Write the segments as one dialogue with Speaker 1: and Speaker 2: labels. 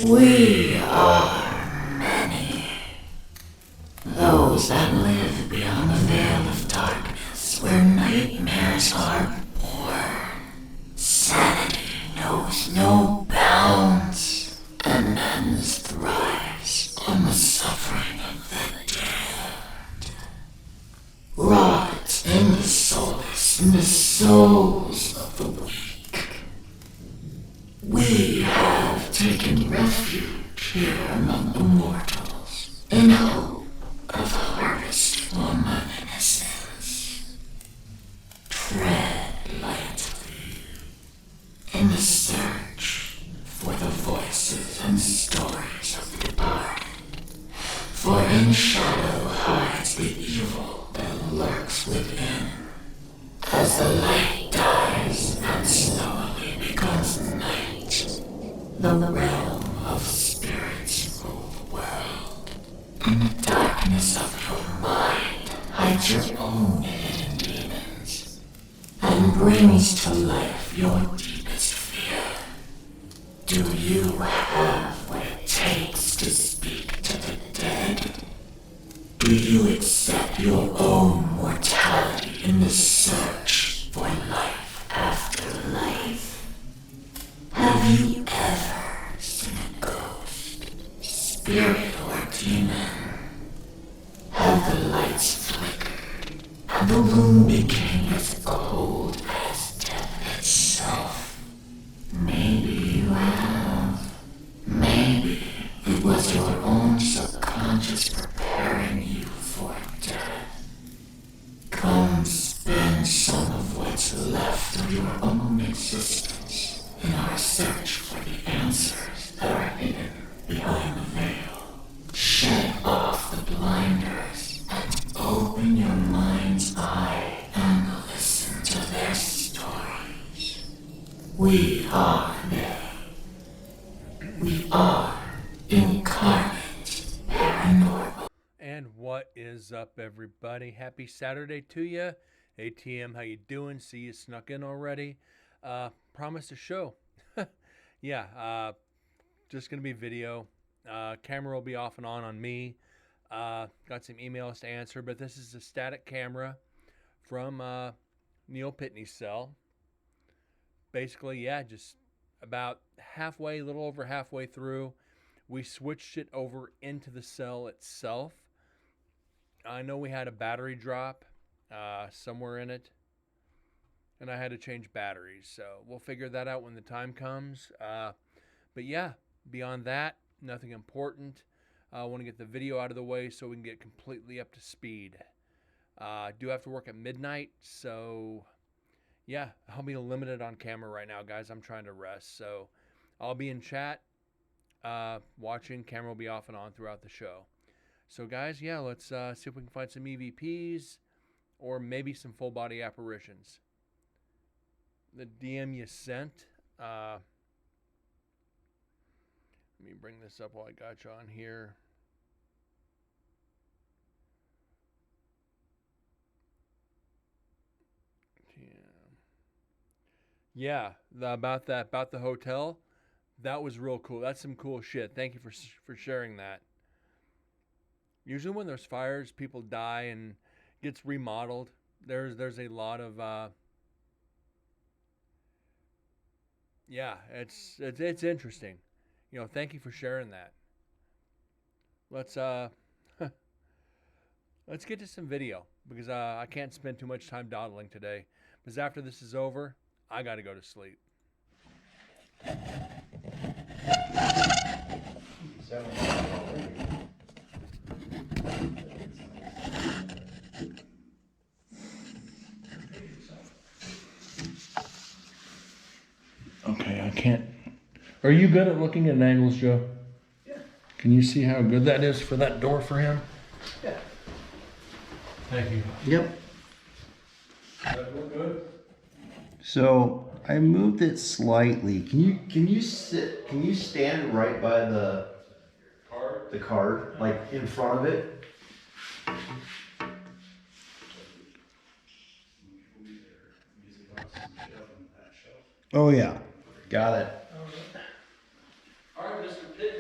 Speaker 1: We are many. Those that live beyond the veil of darkness, where nightmares are born. Sanity knows no bounds, and men's thrives on the suffering of the dead. Rot in the solace in the souls of the weak. We have taken refuge here among the mortals, in hope of harvest from an innocence. Tread lightly in the search for the voices and stories of the departed, for in shadow hides the evil that lurks within. As the light dies and slowly becomes night, the realm of spirits rule the world. In the darkness of your mind hides your own hidden demons, and brings to life your deepest fear. Do you have what it takes to speak to the dead? Do you accept your own mortality in the search for life after life? Have you ever seen a ghost, spirit, or demon? Have the lights flickered and the room became as cold as death itself? Maybe you have. Maybe it was your own subconscious preparing you for death. Come spend some of what's left of your own existence in our search for the answers that are hidden behind the veil. Shed off the blinders and open your mind's eye and listen to their stories. We are they. We are incarnate paranormal.
Speaker 2: And what is up, everybody? Happy Saturday to you. ATM, how you doing? See you snuck in already. Promised a show. Yeah, just gonna be video. Camera will be off and on me. Got some emails to answer, but this is a static camera from Neil Pittneys' cell. Basically, yeah, just about halfway, a little over halfway through, we switched it over into the cell itself. I know we had a battery drop somewhere in it, and I had to change batteries. So we'll figure that out when the time comes. But yeah, beyond that, nothing important. I want to get the video out of the way so we can get completely up to speed. I do have to work at midnight, so yeah, I'll be limited on camera right now, guys. I'm trying to rest, so I'll be in chat, watching. Camera will be off and on throughout the show. So, guys, yeah, let's see if we can find some EVPs or maybe some full body apparitions. The DM you sent. Let me bring this up while I got you on here. Yeah, about the hotel. That was real cool. That's some cool shit. Thank you for sharing that. Usually when there's fires, people die and gets remodeled. There's a lot of yeah, it's interesting. You know, thank you for sharing that. Let's let's get to some video because I can't spend too much time dawdling today. Because after this is over, I got to go to sleep. Okay, I can't. Are you good at looking at angles, Joe?
Speaker 3: Yeah.
Speaker 2: Can you see how good that is for that door for him?
Speaker 3: Yeah.
Speaker 2: Thank you.
Speaker 3: Yep.
Speaker 2: Does that look good?
Speaker 3: So I moved it slightly. Can you sit? Can you stand right by the card, like in front of it? Oh yeah. Got it.
Speaker 2: All right, Mr. Pittneys.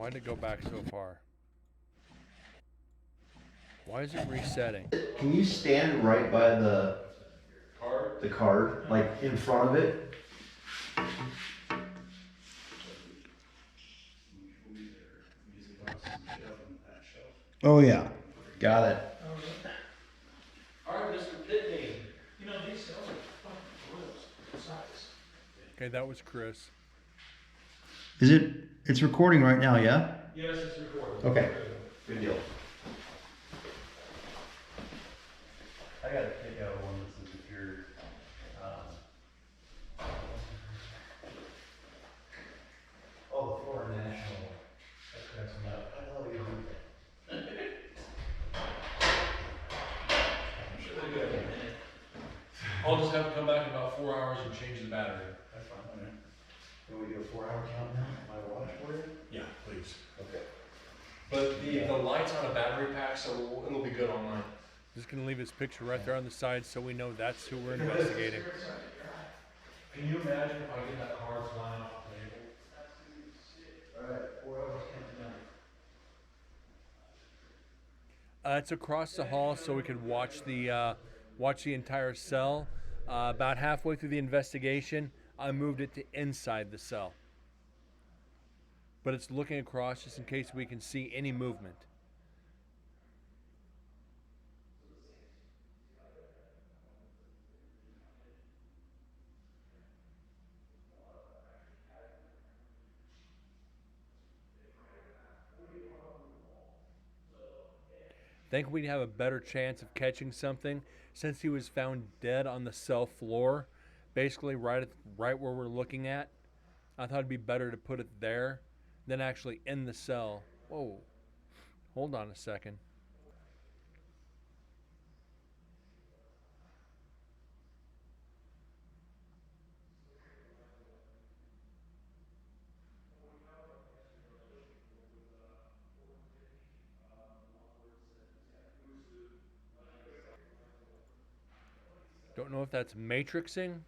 Speaker 2: Why did it go back so far? Why is it resetting?
Speaker 3: Can you stand right by the card, like in front of it? Oh yeah, got it.
Speaker 2: All right, Mr. Pittney.
Speaker 4: You know, these cells are fucking gross. Size.
Speaker 2: Okay, that was Chris.
Speaker 3: Is it? It's recording right now, yeah?
Speaker 4: Yes, it's recorded.
Speaker 3: Okay. Good deal. I gotta pick out one that's a secure. Oh, the Florida National. That cracks me up. I love you.
Speaker 4: I'll just have to come back in about 4 hours and change the battery.
Speaker 3: That's fine. Okay. Can we do a 4-hour count now? My watch for you?
Speaker 4: Yeah, please.
Speaker 3: Okay.
Speaker 4: But the light's on a battery pack, so it'll be good all night.
Speaker 2: Just gonna leave his picture right there on the side so we know that's who we're investigating.
Speaker 4: Can you imagine if I get that card flying off the table?
Speaker 3: Alright, 4 hours counting now.
Speaker 2: It's across the hall, so we could watch the entire cell. About halfway through the investigation, I moved it to inside the cell, but it's looking across just in case we can see any movement. Think we'd have a better chance of catching something since he was found dead on the cell floor, basically right where we're looking at. I thought it'd be better to put it there than actually in the cell. Whoa, hold on a second. Don't know if that's matrixing.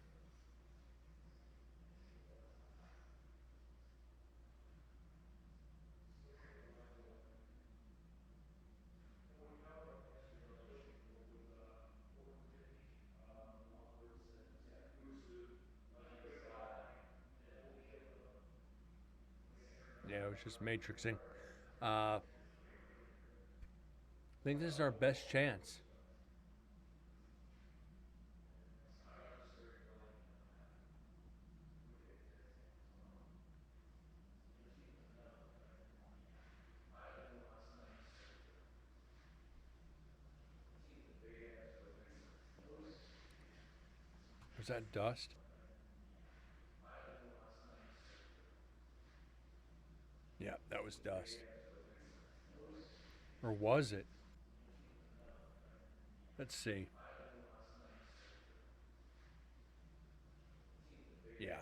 Speaker 2: Yeah, it was just matrixing. I think this is our best chance. Was that dust? Yeah, that was dust. Or was it? Let's see. Yeah.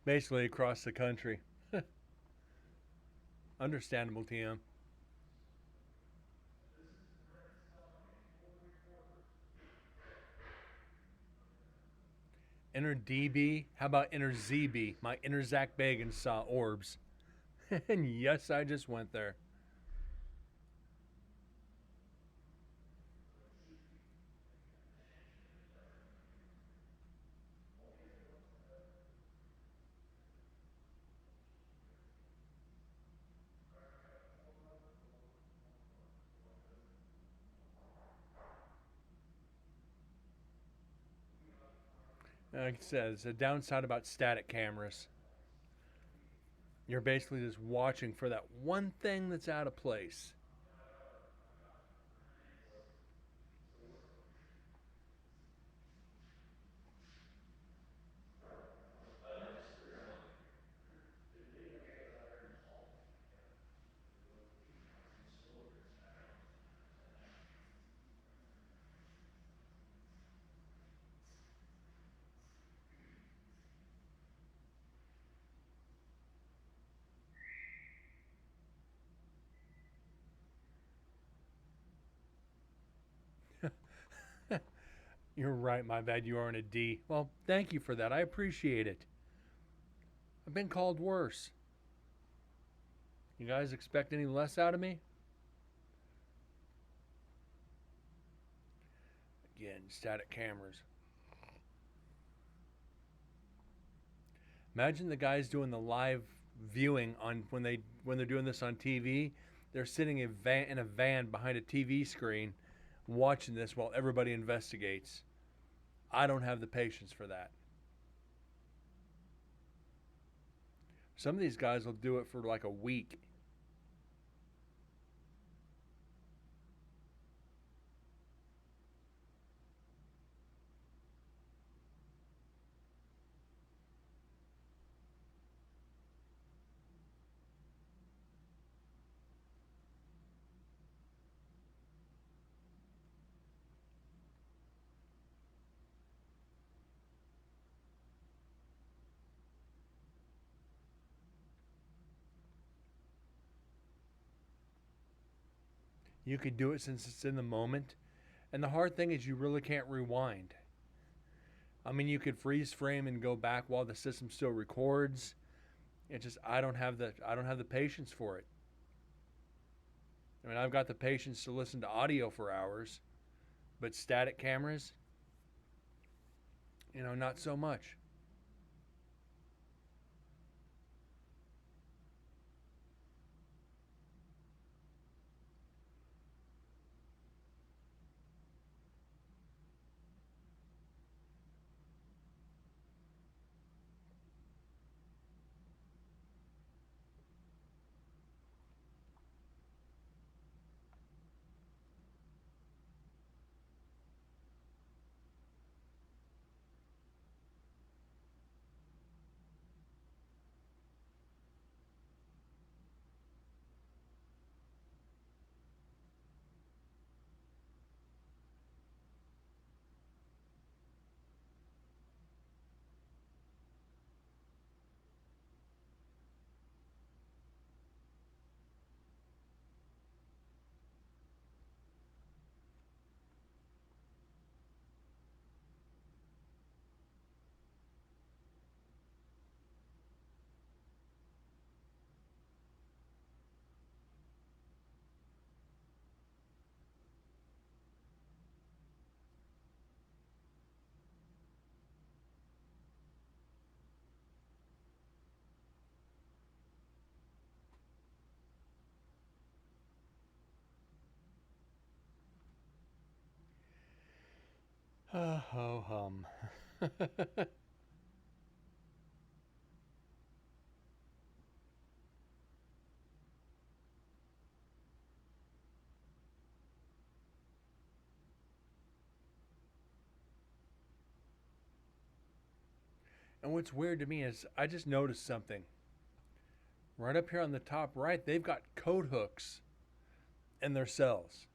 Speaker 2: Basically across the country. Understandable, TM. Inner DB? How about inner ZB? My inner Zach Bagans saw orbs. And yes, I just went there. Like I said, it's a downside about static cameras. You're basically just watching for that one thing that's out of place. You're right, my bad. You are in a D. Well, thank you for that. I appreciate it. I've been called worse. You guys expect any less out of me? Again, static cameras. Imagine the guys doing the live viewing on when they're doing this on TV. They're sitting in a van behind a TV screen watching this while everybody investigates. I don't have the patience for that. Some of these guys will do it for like a week. You could do it since it's in the moment. And the hard thing is you really can't rewind. I mean, you could freeze frame and go back while the system still records. It just I don't have the patience for it. I mean, I've got the patience to listen to audio for hours, but static cameras, not so much. Ho hum. And what's weird to me is I just noticed something. Right up here on the top right, they've got coat hooks in their cells.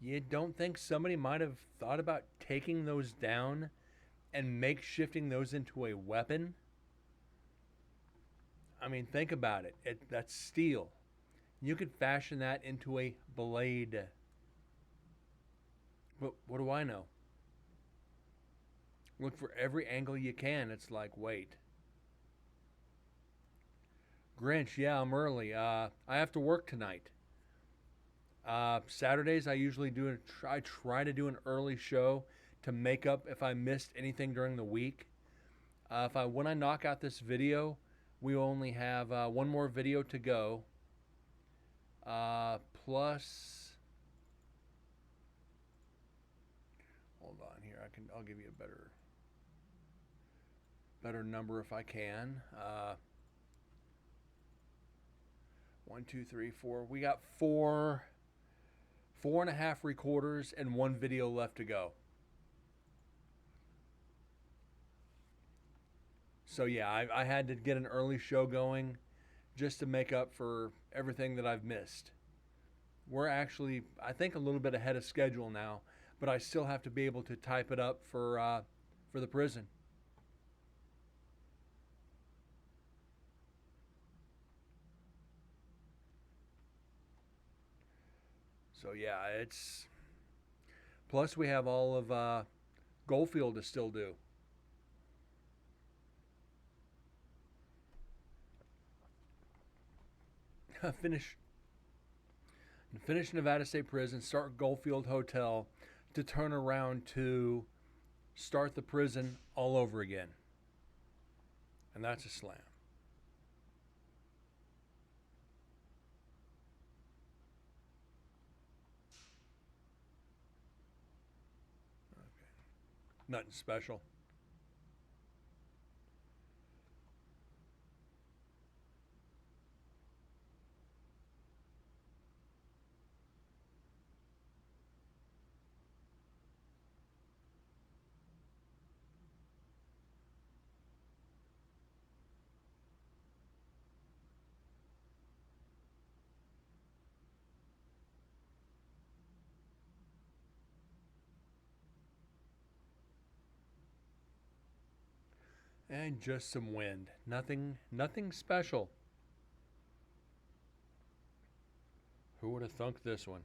Speaker 2: You don't think somebody might have thought about taking those down and makeshifting those into a weapon? I mean, think about it. That's steel. You could fashion that into a blade. But what do I know? Look for every angle you can. It's like, wait. Grinch, yeah, I'm early. I have to work tonight. Saturdays, I try to do an early show to make up if I missed anything during the week. When I knock out this video, we only have one more video to go. Plus, hold on here. I'll give you a better number if I can. 1, 2, 3, 4. We got four and a half recorders and one video left to go. So yeah, I had to get an early show going just to make up for everything that I've missed. We're actually, I think, a little bit ahead of schedule now, but I still have to be able to type it up for the prison. So yeah, it's. Plus, we have all of Goldfield to still do. finish finish Nevada State Prison, start Goldfield Hotel, to turn around to start the prison all over again. And that's a slam. Nothing special. And just some wind. Nothing special. Who would have thunk this one?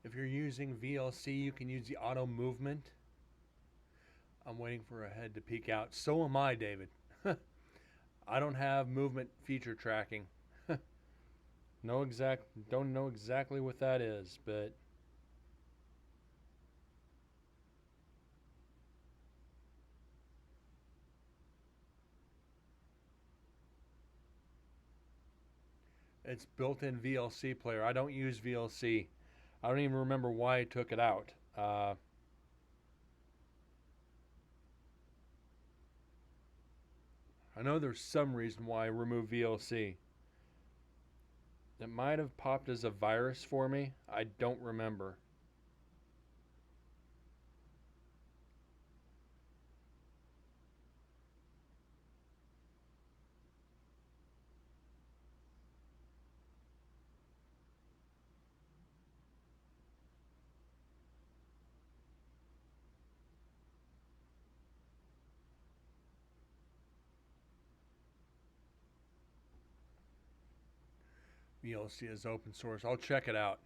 Speaker 2: If you're using VLC, you can use the auto movement. I'm waiting for a head to peek out. So am I, David. I don't have movement feature tracking. Don't know exactly what that is, but it's built-in VLC player. I don't use VLC. I don't even remember why I took it out. I know there's some reason why I removed VLC. It might have popped as a virus for me. I don't remember. VLC is open source. I'll check it out.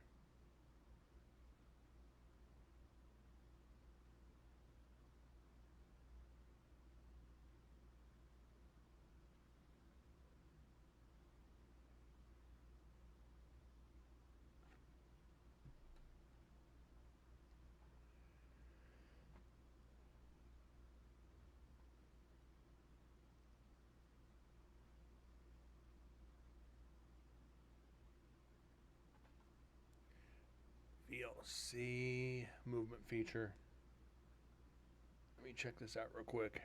Speaker 2: VLC movement feature. Let me check this out real quick.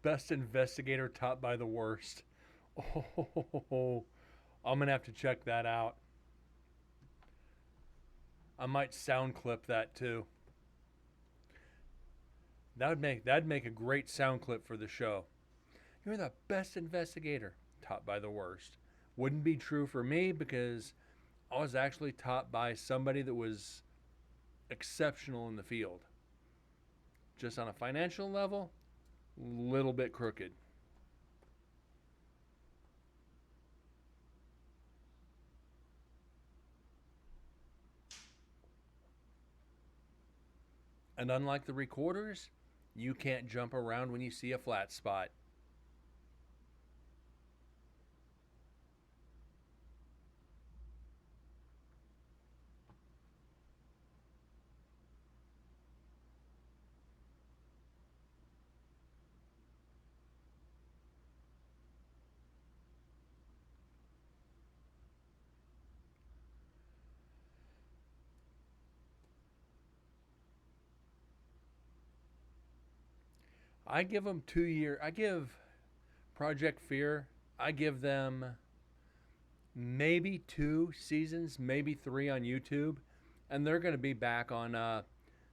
Speaker 2: Best investigator taught by the worst. Oh, I'm gonna have to check that out. I might sound clip that too. That'd make a great sound clip for the show. You're the best investigator taught by the worst. Wouldn't be true for me because I was actually taught by somebody that was exceptional in the field. Just on a financial level, little bit crooked. And unlike the recorders, you can't jump around when you see a flat spot. I give them 2 year. I give Project Fear. I give them maybe 2 seasons, maybe three on YouTube, and they're going to be back on.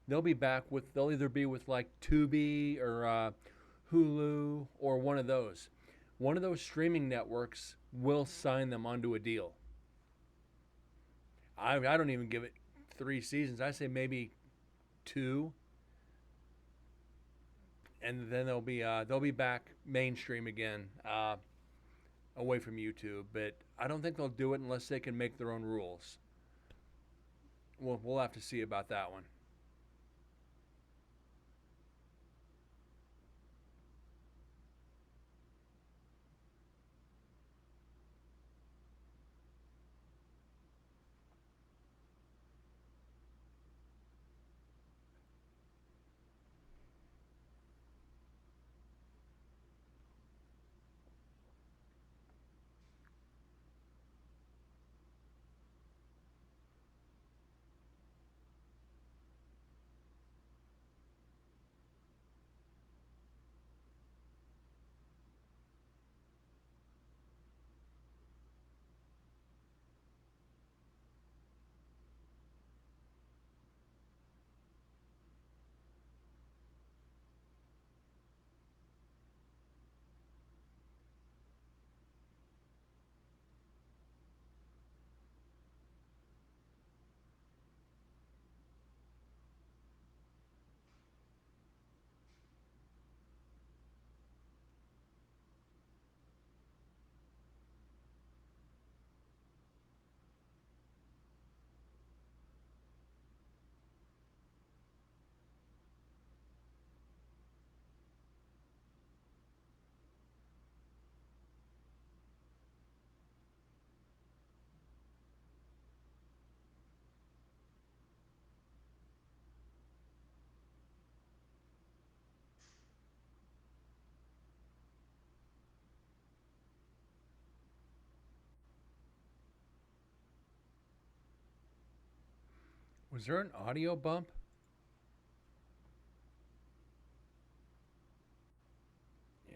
Speaker 2: They'll be back with. They'll either be with like Tubi or Hulu or one of those. One of those streaming networks will sign them onto a deal. I don't even give it 3 seasons. I say maybe two, and then they'll be back mainstream again, away from YouTube. But I don't think they'll do it unless they can make their own rules. We'll have to see about that one. Was there an audio bump? Yeah.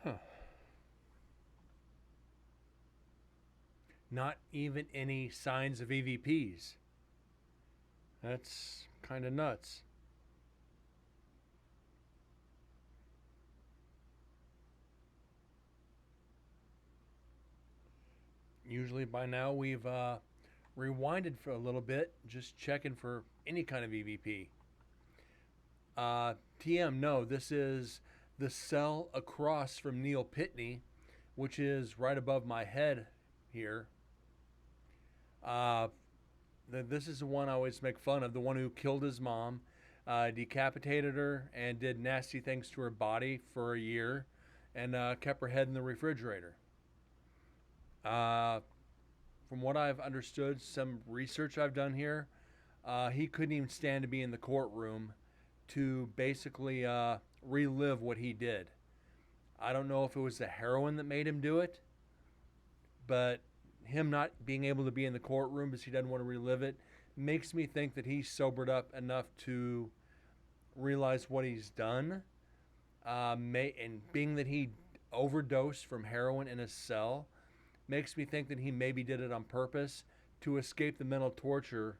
Speaker 2: Huh. Not even any signs of EVPs. That's kind of nuts. Usually by now we've rewinded for a little bit, just checking for any kind of EVP. TM, no, this is the cell across from Neil Pittney, which is right above my head here. Uh, this is the one I always make fun of, the one who killed his mom decapitated her and did nasty things to her body for a year, and kept her head in the refrigerator. Uh, from what I've understood, some research I've done here, he couldn't even stand to be in the courtroom to basically relive what he did. I don't know if it was the heroin that made him do it, but him not being able to be in the courtroom because he doesn't want to relive it makes me think that he's sobered up enough to realize what he's done. And being that he overdosed from heroin in a cell makes me think that he maybe did it on purpose to escape the mental torture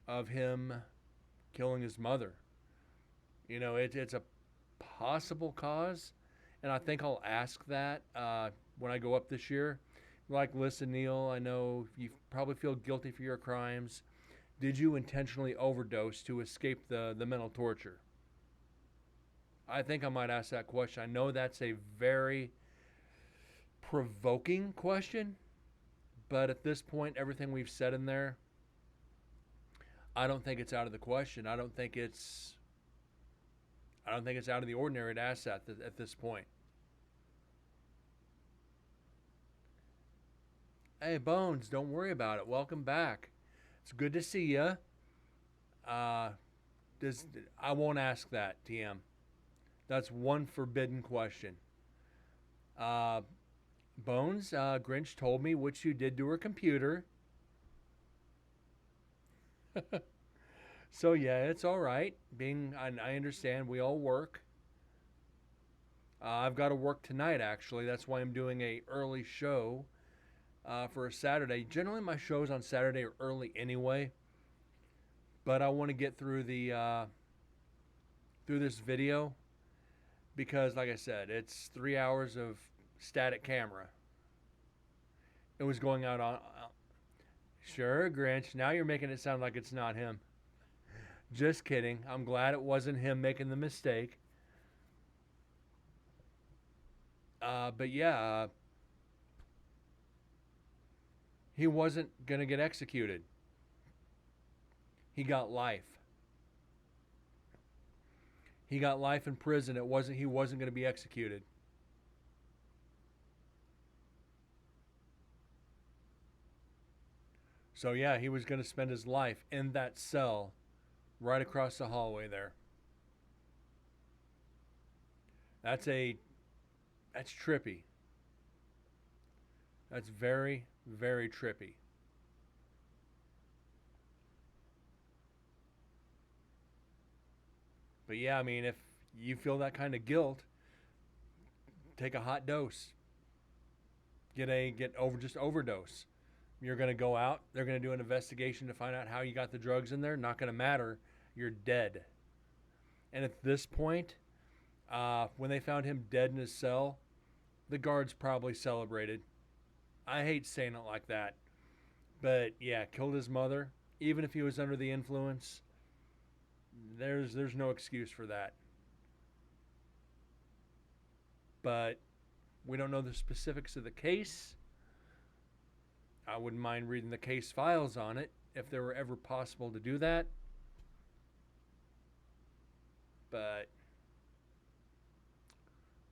Speaker 2: of him killing his mother. It's a possible cause, and I think I'll ask that when I go up this year. Like, listen, Neil, I know you probably feel guilty for your crimes. Did you intentionally overdose to escape the mental torture? I think I might ask that question. I know that's a very provoking question, but at this point, everything we've said in there, I don't think it's out of the question. I don't think it's out of the ordinary to ask that at this point. Hey, Bones, don't worry about it. Welcome back. It's good to see you. I won't ask that, TM. That's one forbidden question. Bones, Grinch told me what you did to her computer. So yeah, it's all right. I understand we all work. I've got to work tonight, actually. That's why I'm doing a early show for a Saturday. Generally, my shows on Saturday are early anyway, but I want to get through through this video because, like I said, it's 3 hours of static camera. It was going out on. Sure, Grinch. Now you're making it sound like it's not him. Just kidding. I'm glad it wasn't him making the mistake. But yeah, he wasn't going to get executed. He got life. He got life in prison. He wasn't going to be executed. So yeah, he was going to spend his life in that cell right across the hallway there. That's trippy. That's very, very trippy. But yeah, I mean, if you feel that kind of guilt, take a hot dose. Just overdose. You're going to go out. They're going to do an investigation to find out how you got the drugs in there. Not going to matter. You're dead. And at this point, when they found him dead in his cell, the guards probably celebrated. I hate saying it like that. But yeah, killed his mother. Even if he was under the influence, there's no excuse for that. But we don't know the specifics of the case. I wouldn't mind reading the case files on it if there were ever possible to do that. But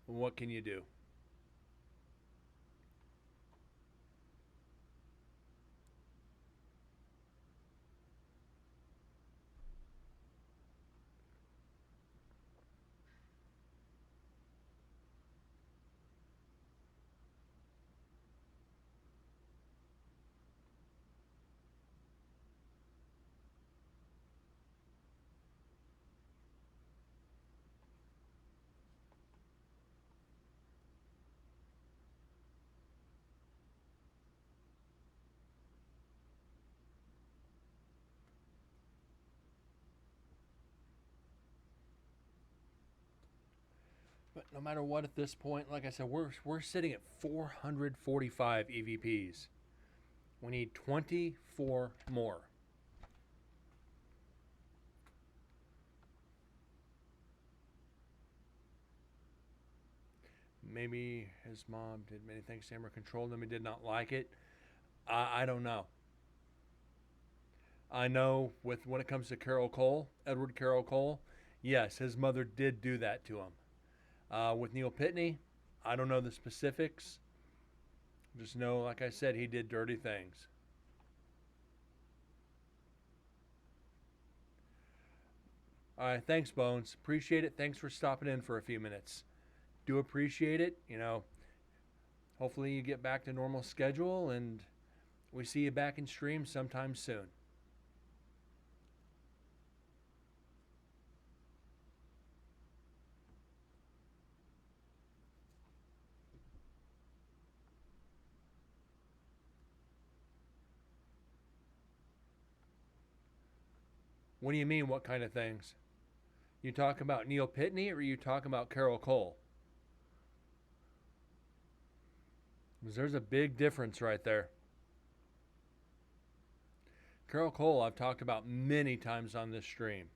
Speaker 2: what can you do? But no matter what, at this point, like I said, we're sitting at 445 EVPs. We need 24 more. Maybe his mom did many things to him or controlled him and did not like it. I don't know. I know with when it comes to Carol Cole, Edward Carroll Cole, yes, his mother did do that to him. With Neil Pitney, I don't know the specifics. Just know, like I said, he did dirty things. All right, thanks, Bones. Appreciate it. Thanks for stopping in for a few minutes. Do appreciate it. Hopefully you get back to normal schedule and we see you back in stream sometime soon. What do you mean, what kind of things? You talk about Neil Pitney or you talk about Carol Cole? Because there's a big difference right there. Carol Cole, I've talked about many times on this stream.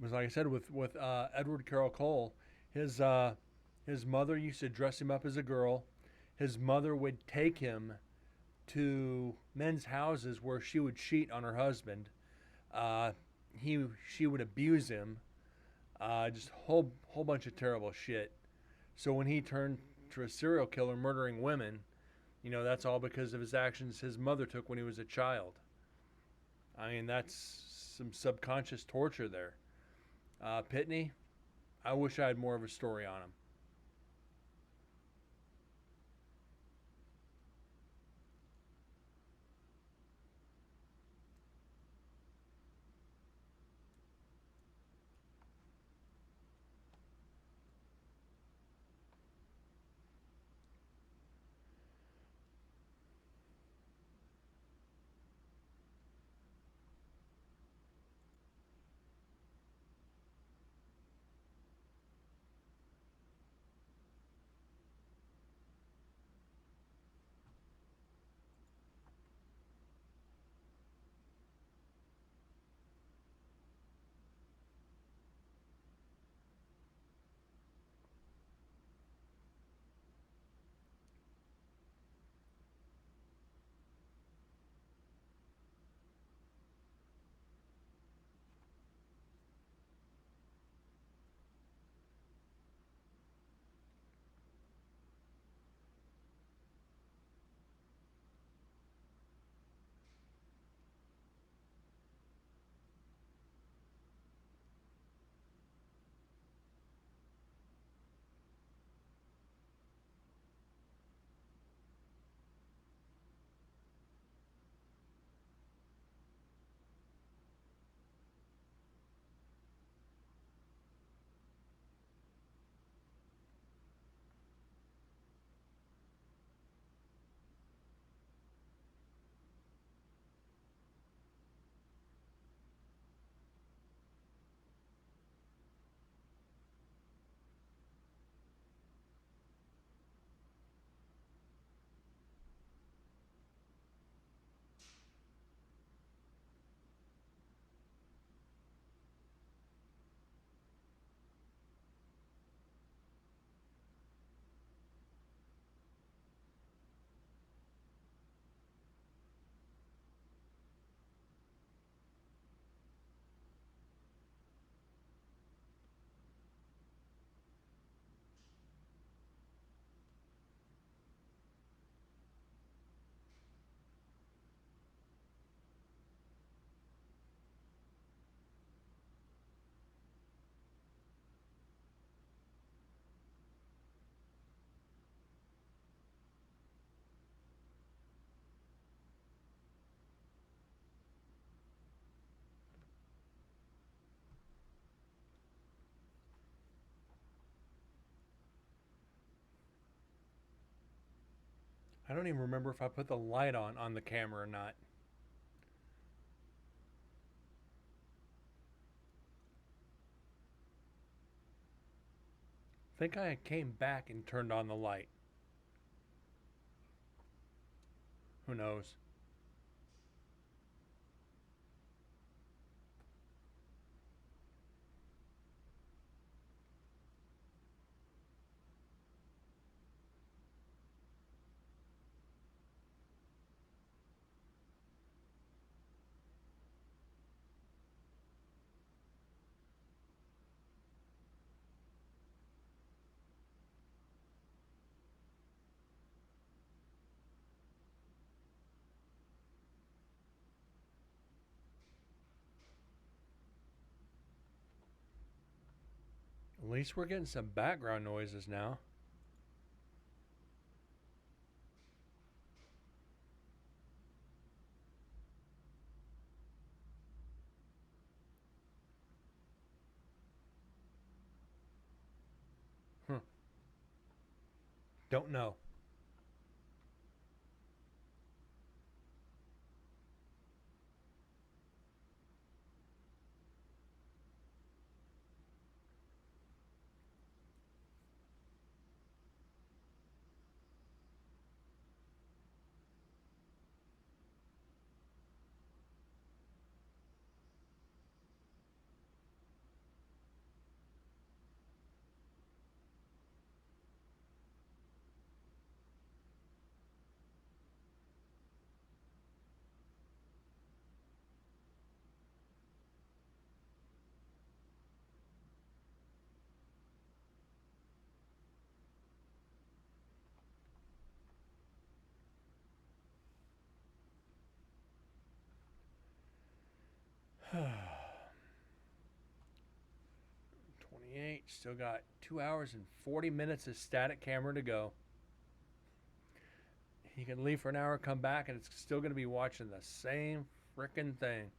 Speaker 2: Because like I said, with Edward Carroll Cole, his his mother used to dress him up as a girl. His mother would take him to men's houses where she would cheat on her husband. Uh, she would abuse him. Just whole bunch of terrible shit. So when he turned to a serial killer murdering women, that's all because of his actions his mother took when he was a child. I mean, that's some subconscious torture there. Pitney, I wish I had more of a story on him. I don't even remember if I put the light on the camera or not. think I came back and turned on the light. Who knows? At least we're getting some background noises now. Hmm. Don't know. Still got 2 hours and 40 minutes of static camera to go. You can leave for an hour, come back, and it's still going to be watching the same freaking thing.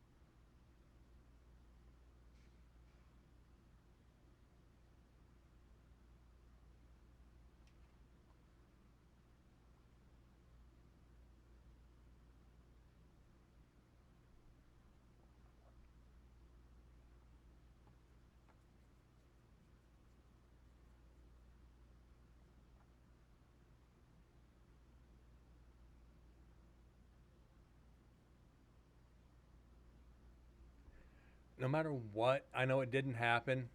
Speaker 2: No matter what, I know it didn't happen.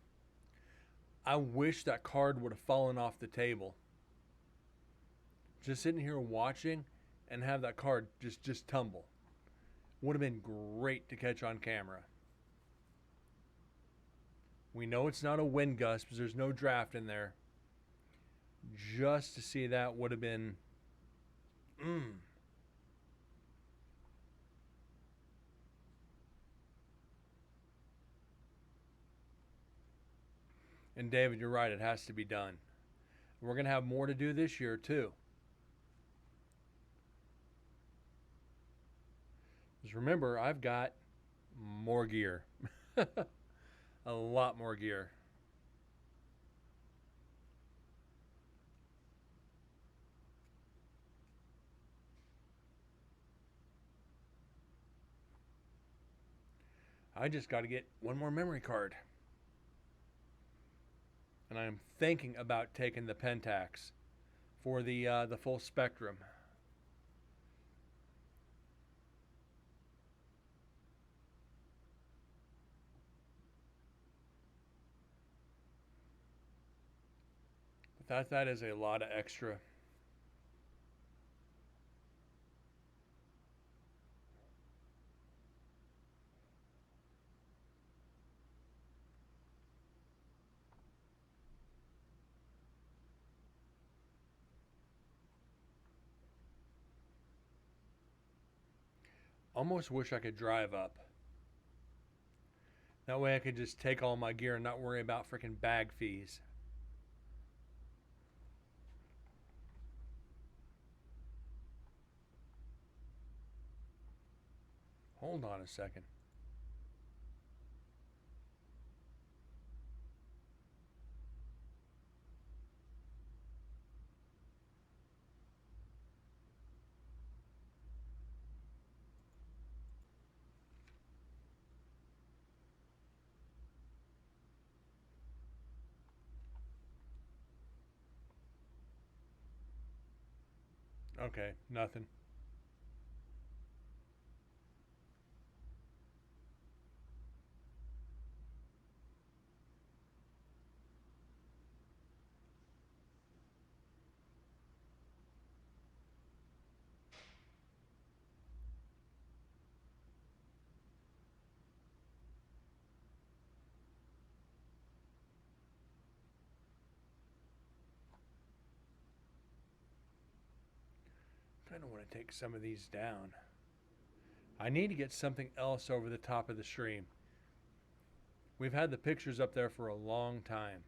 Speaker 2: I wish that card would have fallen off the table. Just sitting here watching and have that card just tumble. Would have been great to catch on camera. We know it's not a wind gust because there's no draft in there. Just to see that would have been And David, you're right, it has to be done. We're going to have more to do this year too. Just remember, I've got more gear. A lot more gear. I just got to get one more memory card. And I'm thinking about taking the Pentax for the full spectrum. But that is a lot of extra. Almost wish I could drive up. That way I could just take all my gear and not worry about freaking bag fees. Hold on a second. Okay, nothing. I don't want to take some of these down. I need to get something else over the top of the stream. We've had the pictures up there for a long time.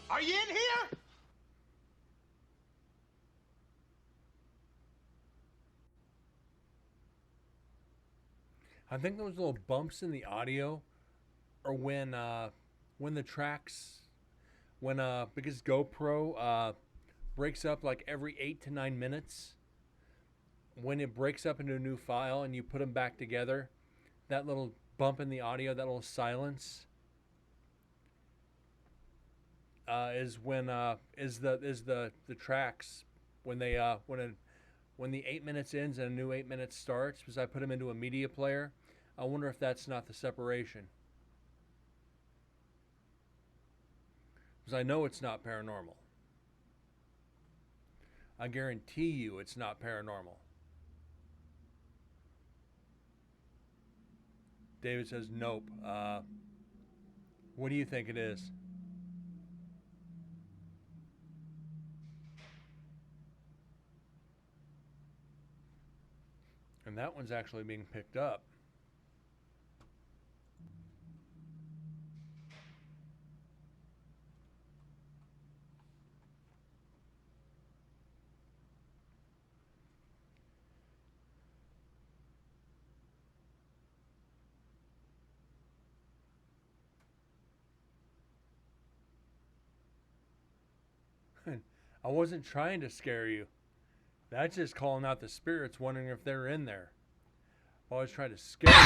Speaker 5: Are you in here?
Speaker 2: I think those little bumps in the audio are when the tracks because GoPro breaks up like every 8 to 9 minutes. When it breaks up into a new file and you put them back together, that little bump in the audio, that little silence, is the tracks when when the 8 minutes ends and a new 8 minutes starts, because I put them into a media player. I wonder if that's not the separation, because I know it's not paranormal. I guarantee you it's not paranormal. David says nope. What do you think it is? And that one's actually being picked up. I wasn't trying to scare you. That's just calling out the spirits, wondering if they're in there. I was trying to scare you.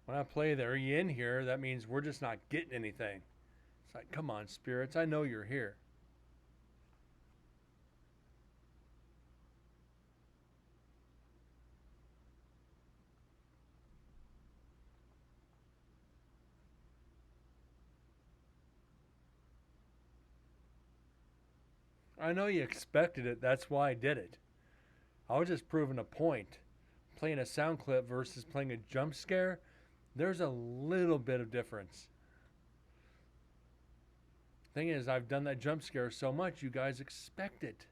Speaker 2: When I play the "Are you in here?" that means we're just not getting anything. It's like, come on, spirits, I know you're here. I know you expected it, that's why I did it. I was just proving a point. Playing a sound clip versus playing a jump scare, there's a little bit of difference. Thing is, I've done that jump scare so much, you guys expect it.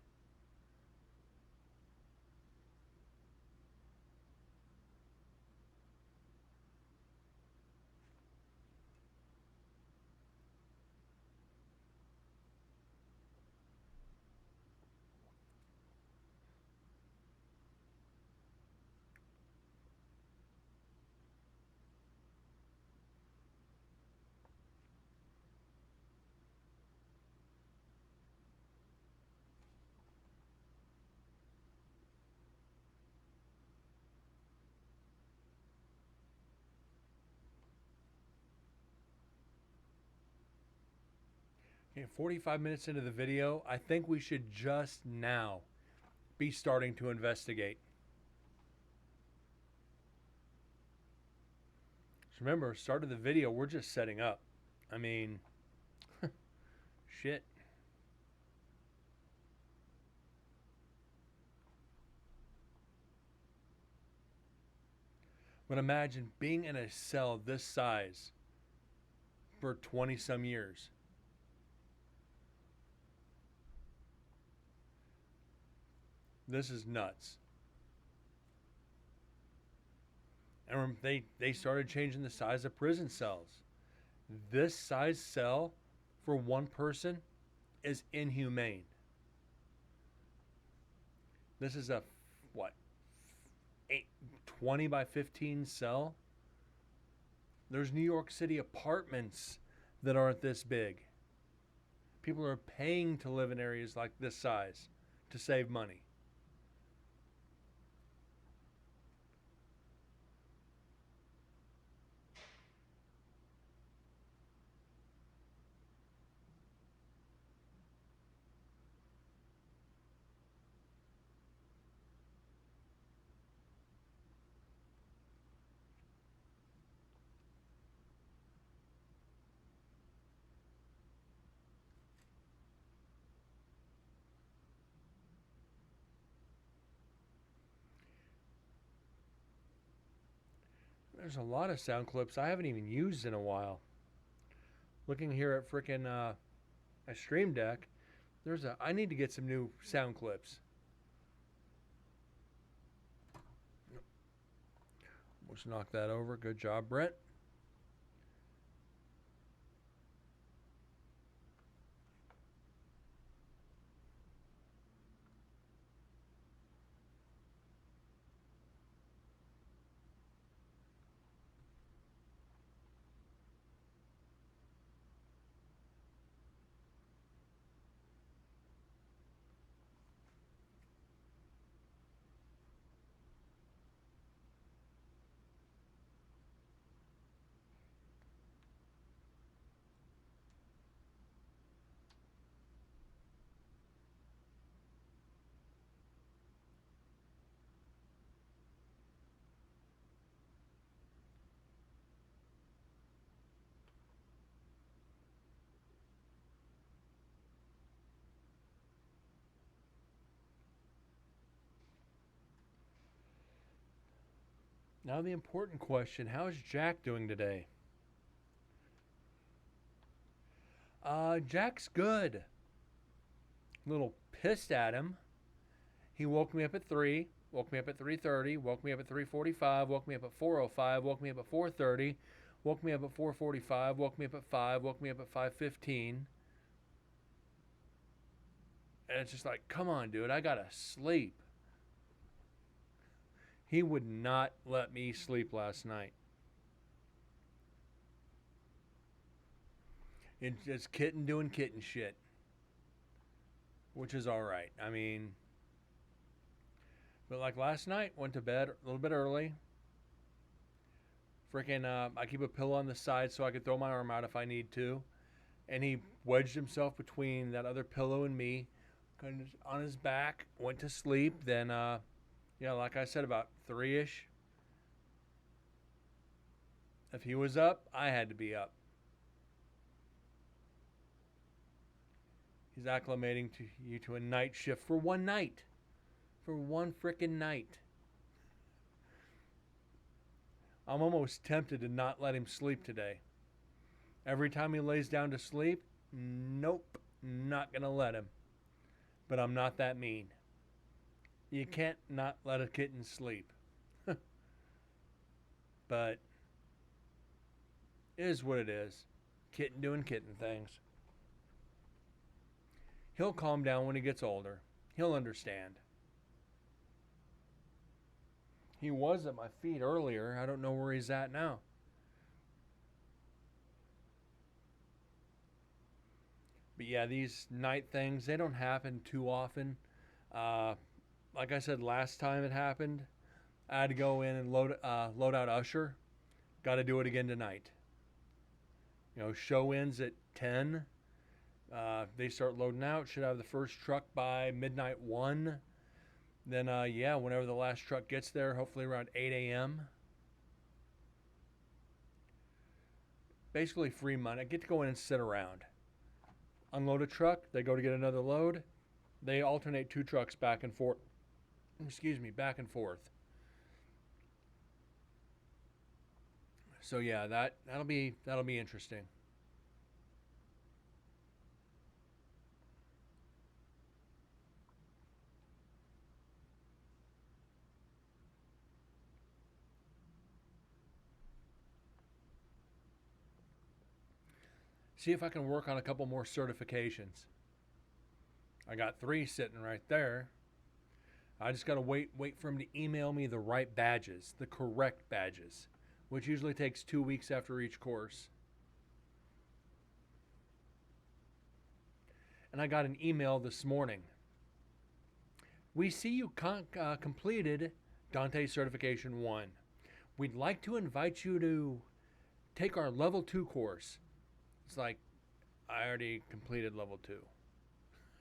Speaker 2: Okay, 45 minutes into the video, I think we should just now be starting to investigate. So remember, start of the video, we're just setting up. I mean, shit. But imagine being in a cell this size for 20 some years. This is nuts. And they started changing the size of prison cells. This size cell for one person is inhumane. This is a what, 20 by 15 cell. There's New York City apartments that aren't this big. People are paying to live in areas like this size to save money. There's a lot of sound clips I haven't even used in a while. Looking here at frickin' a Stream Deck, I need to get some new sound clips. Let's knock that over. Good job, Brent. Now the important question, how is Jack doing today? Jack's good. A little pissed at him. He woke me up at 3, woke me up at 3:30, woke me up at 3:45, woke me up at 4:05, woke me up at 4:30, woke me up at 4:45, woke me up at 5, woke me up at 5:15. And it's just like, come on, dude, I gotta sleep. He would not let me sleep last night. It's just kitten doing kitten shit, which is all right. I mean, but like last night, went to bed a little bit early. Freaking, I keep a pillow on the side so I could throw my arm out if I need to. And he wedged himself between that other pillow and me, kind of on his back, went to sleep. Then, like I said, about 3-ish. If he was up, I had to be up. He's acclimating to a night shift for one night. For one frickin' night. I'm almost tempted to not let him sleep today. Every time he lays down to sleep, nope, not gonna let him. But I'm not that mean. You can't not let a kitten sleep. But it is what it is. Kitten doing kitten things. He'll calm down when he gets older. He'll understand. He was at my feet earlier. I don't know where he's at now. But yeah, these night things, they don't happen too often. Like I said, last time it happened, I had to go in and load out Usher. Got to do it again tonight. Show ends at 10. They start loading out. Should have the first truck by midnight 1. Then, whenever the last truck gets there, hopefully around 8 a.m. Basically free money. I get to go in and sit around. Unload a truck. They go to get another load. They alternate 2 trucks back and forth. Back and forth. So yeah, that'll be interesting. see if I can work on a couple more certifications. I got 3 sitting right there. I just got to wait for him to email me the right badges, the correct badges, which usually takes 2 weeks after each course. And I got an email this morning. We see you completed Dante Certification 1. We'd like to invite you to take our level 2 course. It's like, I already completed level 2.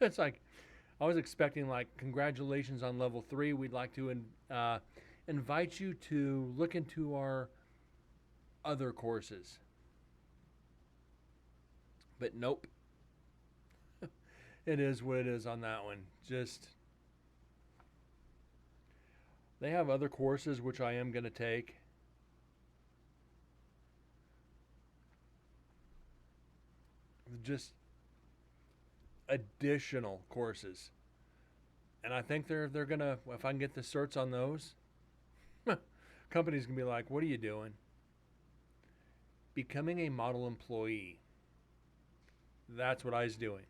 Speaker 2: It's like, I was expecting like, congratulations on level 3. We'd like to invite you to look into our other courses. But nope. It is what it is on that one. Just, they have other courses which I am going to take. Just additional courses. And I think they're going to, if I can get the certs on those, companies can be like, what are you doing? Becoming a model employee. That's what I was doing.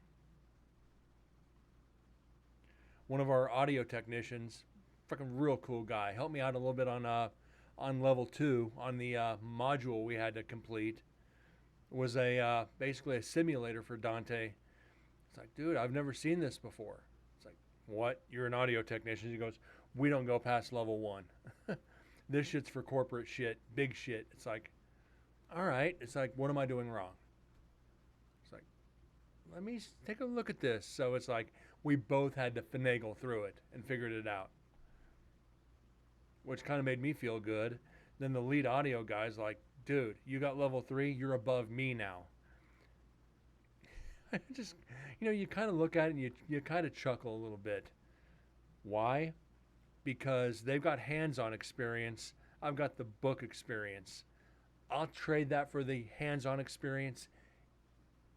Speaker 2: One of our audio technicians, freaking real cool guy, helped me out a little bit on level 2 on the module we had to complete. It was basically a simulator for Dante. It's like, dude, I've never seen this before. It's like, what? You're an audio technician? He goes, we don't go past level 1. This shit's for corporate shit, big shit. It's like, all right. It's like, what am I doing wrong? It's like, let me take a look at this. So it's like, we both had to finagle through it and figured it out, which kind of made me feel good. Then the lead audio guy's like, dude, you got level 3, you're above me now. I just, you kind of look at it and you kind of chuckle a little bit. Why? Because they've got hands-on experience. I've got the book experience. I'll trade that for the hands-on experience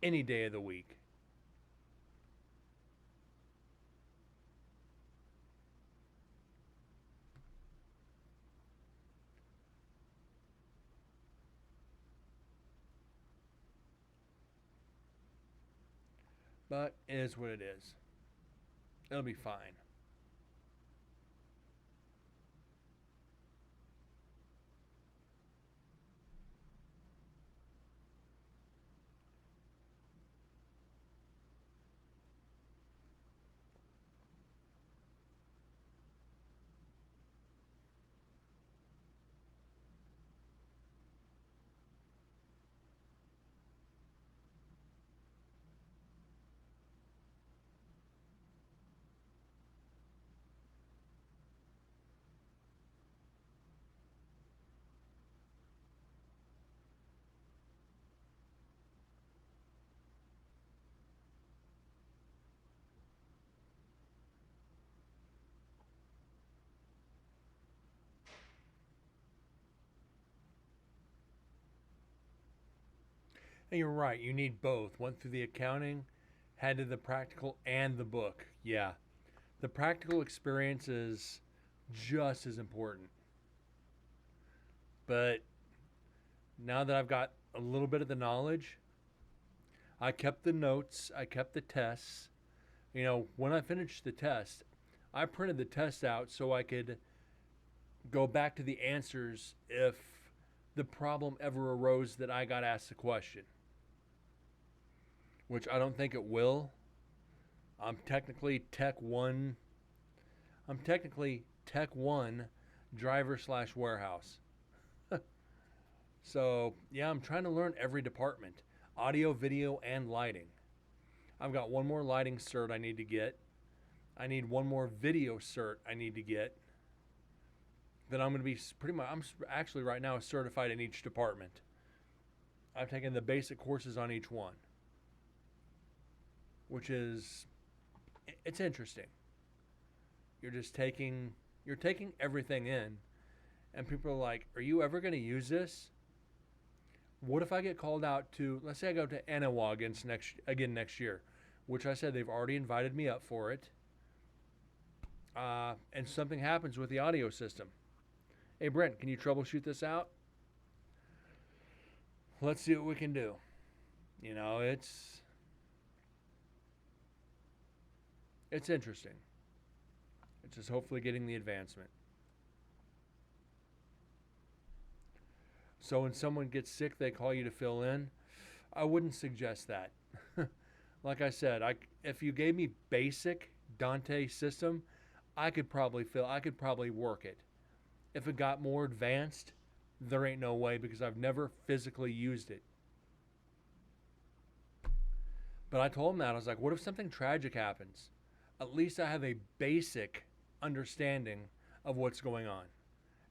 Speaker 2: any day of the week. But it is what it is. It'll be fine. And you're right, you need both. Went through the accounting, had to the practical and the book. Yeah. The practical experience is just as important. But now that I've got a little bit of the knowledge, I kept the notes, I kept the tests. When I finished the test, I printed the test out so I could go back to the answers if the problem ever arose that I got asked a question. Which I don't think it will. I'm technically Tech 1 driver/warehouse. So, yeah, I'm trying to learn every department. Audio, video, and lighting. I've got one more lighting cert I need to get. I need one more video cert I need to get. Then I'm going to be I'm actually right now certified in each department. I've taken the basic courses on each one. Which is, it's interesting. You're taking everything in, and people are like, are you ever going to use this? What if I get called out to, let's say I go to Anawa again next year, which I said they've already invited me up for it, and something happens with the audio system. Hey, Brent, can you troubleshoot this out? Let's see what we can do. You know, it's interesting. It's just hopefully getting the advancement. So when someone gets sick, they call you to fill in. I wouldn't suggest that. Like I said, if you gave me basic Dante system, I could probably work it. If it got more advanced, there ain't no way because I've never physically used it. But I told him that I was like, what if something tragic happens? At least I have a basic understanding of what's going on.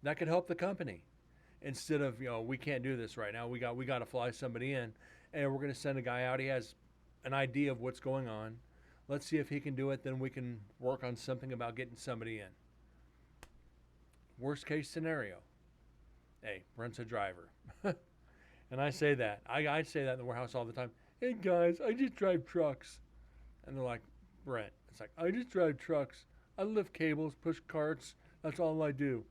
Speaker 2: That could help the company. Instead of, we can't do this right now. We got to fly somebody in and we're going to send a guy out. He has an idea of what's going on. Let's see if he can do it, then we can work on something about getting somebody in. Worst case scenario. Hey, rents a driver. And I say that. I say that in the warehouse all the time. Hey guys, I just drive trucks. And they're like, Brent. It's like, I just drive trucks. I lift cables, push carts. That's all I do.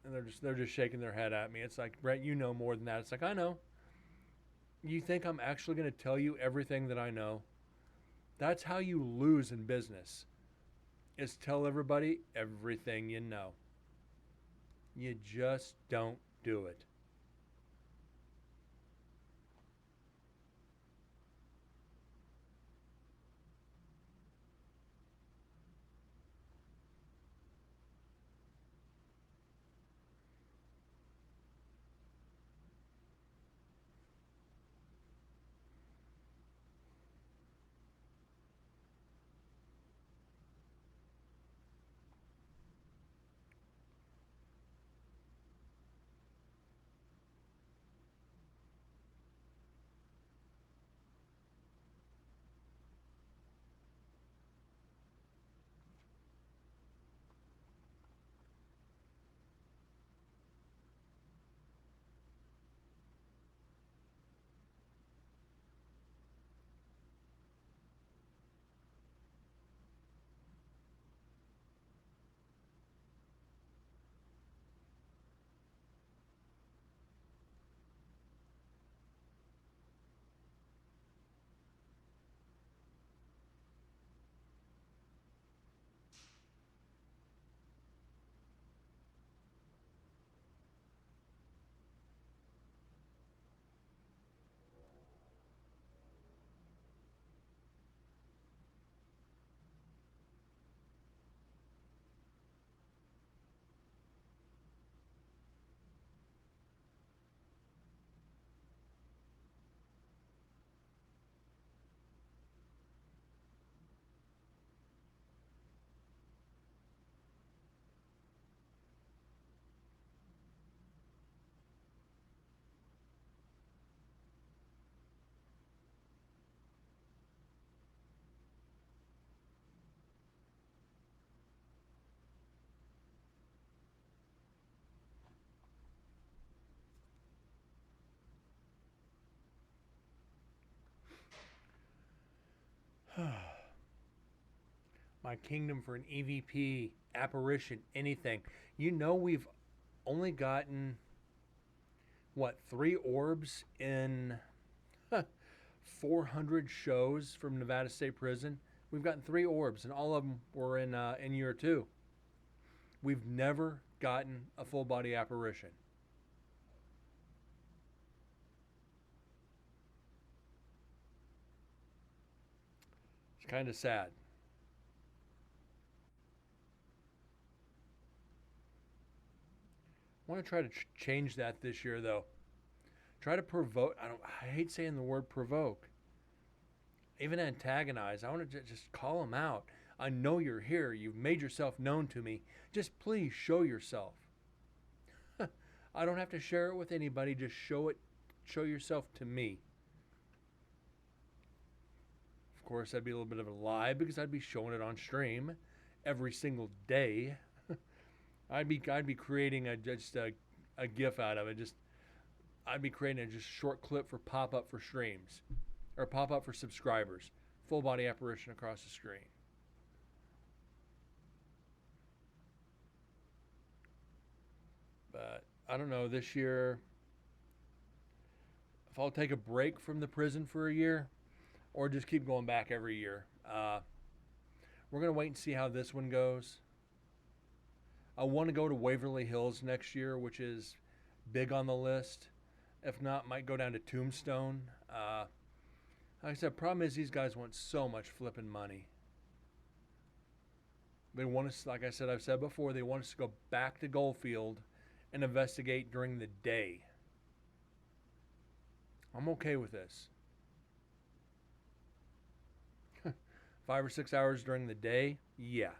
Speaker 2: And they're just shaking their head at me. It's like, Brent, you know more than that. It's like, I know. You think I'm actually going to tell you everything that I know? That's how you lose in business. Is tell everybody everything you know. You just don't do it. My kingdom for an EVP, apparition, anything. We've only gotten, what, 3 orbs in 400 shows from Nevada State Prison. We've gotten 3 orbs, and all of them were in year 2. We've never gotten a full body apparition. It's kind of sad. I want to try to change that this year, though. Try to provoke. I hate saying the word provoke. Even antagonize. I want to just call them out. I know you're here. You've made yourself known to me. Just please show yourself. I don't have to share it with anybody. Just show it. Show yourself to me. Of course, that'd be a little bit of a lie because I'd be showing it on stream every single day. I'd be creating a GIF out of it. I'd be creating a just short clip for pop up for streams, or pop up for subscribers. Full body apparition across the screen. But I don't know. This year, if I'll take a break from the prison for a year or just keep going back every year. We're going to wait and see how this one goes. I want to go to Waverly Hills next year, which is big on the list. If not, might go down to Tombstone. Like I said, problem is these guys want so much flipping money. They want us, like I said, I've said before, they want us to go back to Goldfield and investigate during the day. I'm okay with this. 5 or 6 hours during the day, yeah.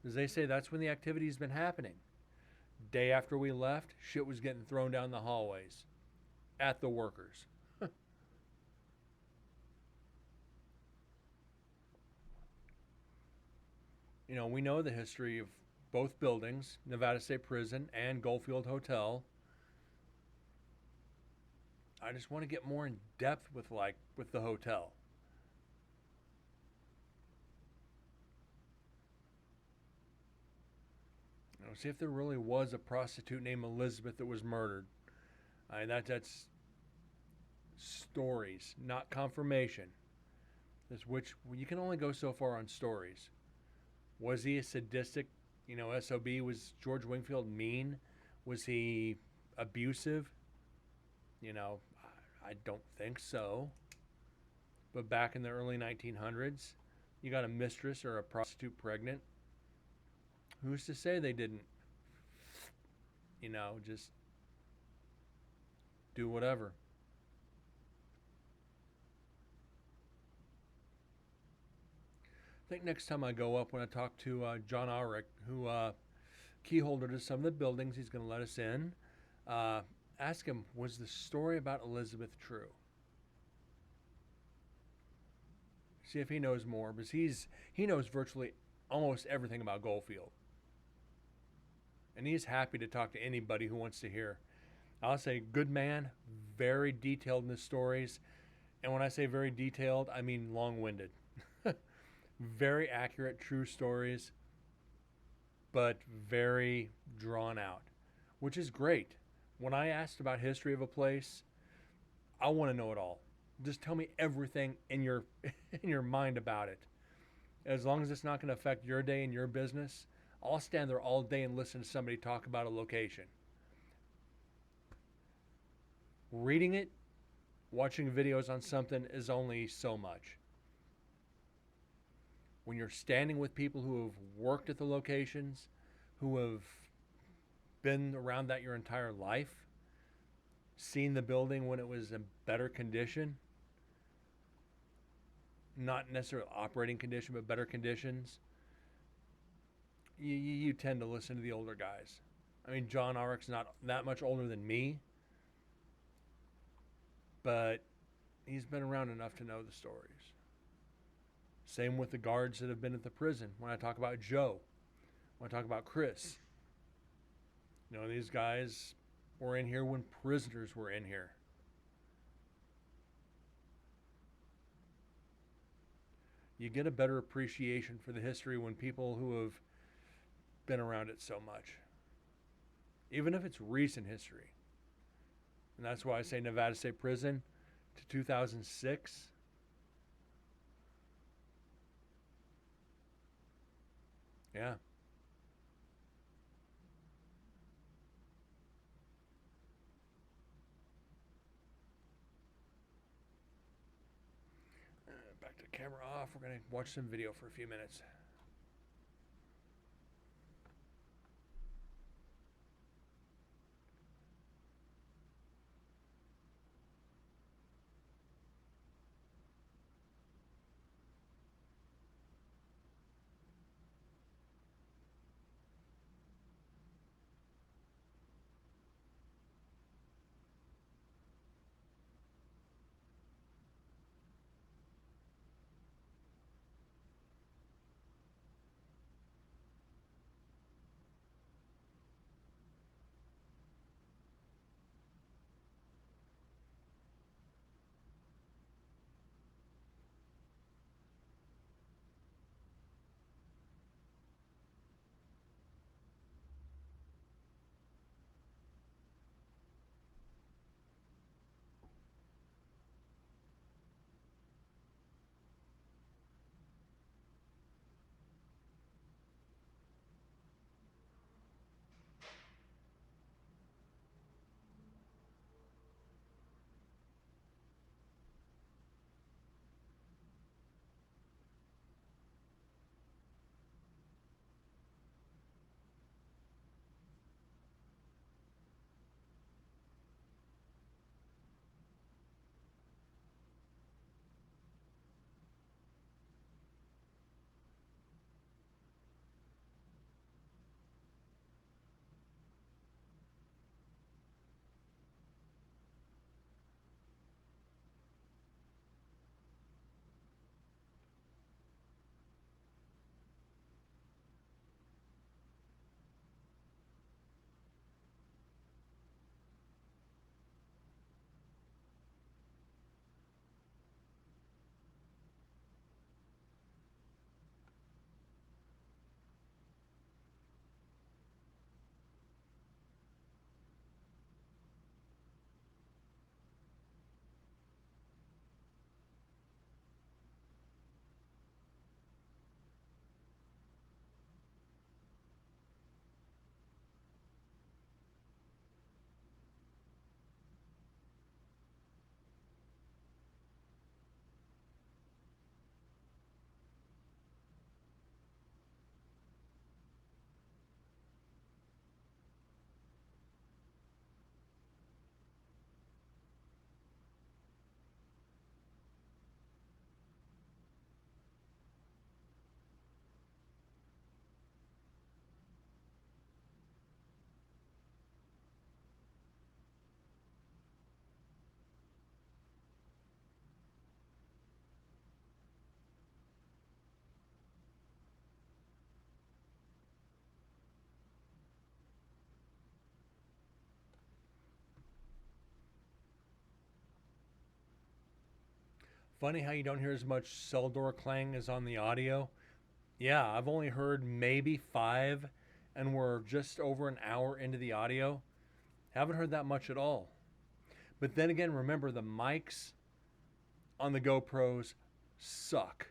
Speaker 2: As they say, that's when the activity's been happening. Day after we left, shit was getting thrown down the hallways at the workers. You know, we know the history of both buildings, Nevada State Prison and Goldfield Hotel. I just want to get more in depth with the hotel. You know, see if there really was a prostitute named Elizabeth that was murdered. I mean, that's stories, not confirmation. Which you can only go so far on stories. Was he a sadistic, SOB? Was George Wingfield mean? Was he abusive? I don't think so. But back in the early 1900s, you got a mistress or a prostitute pregnant. Who's to say they didn't, just do whatever? I think next time I go up, when I talk to John Auric, who key holder to some of the buildings, he's going to let us in. Ask him, was the story about Elizabeth true? See if he knows more, because he knows virtually almost everything about Goldfield. And he's happy to talk to anybody who wants to hear. I'll say, good man, very detailed in his stories. And when I say very detailed, I mean long-winded. Very accurate, true stories, but very drawn out, which is great. When I asked about history of a place, I want to know it all. Just tell me everything in your in your mind about it. As long as it's not going to affect your day and your business, I'll stand there all day and listen to somebody talk about a location. Reading it, watching videos on something is only so much. When you're standing with people who have worked at the locations, who have been around that your entire life, seen the building when it was in better condition, not necessarily operating condition, but better conditions, you tend to listen to the older guys. I mean, John Auric's not that much older than me, but he's been around enough to know the stories. Same with the guards that have been at the prison. When I talk about Joe, when I talk about Chris, these guys were in here when prisoners were in here. You get a better appreciation for the history when people who have been around it so much, even if it's recent history. And that's why I say Nevada State Prison to 2006. Yeah. Back to camera off. We're going to watch some video for a few minutes. Funny how you don't hear as much cell door clang as on the audio. Yeah, I've only heard maybe 5, and we're just over an hour into the audio. Haven't heard that much at all. But then again, remember the mics on the GoPros suck.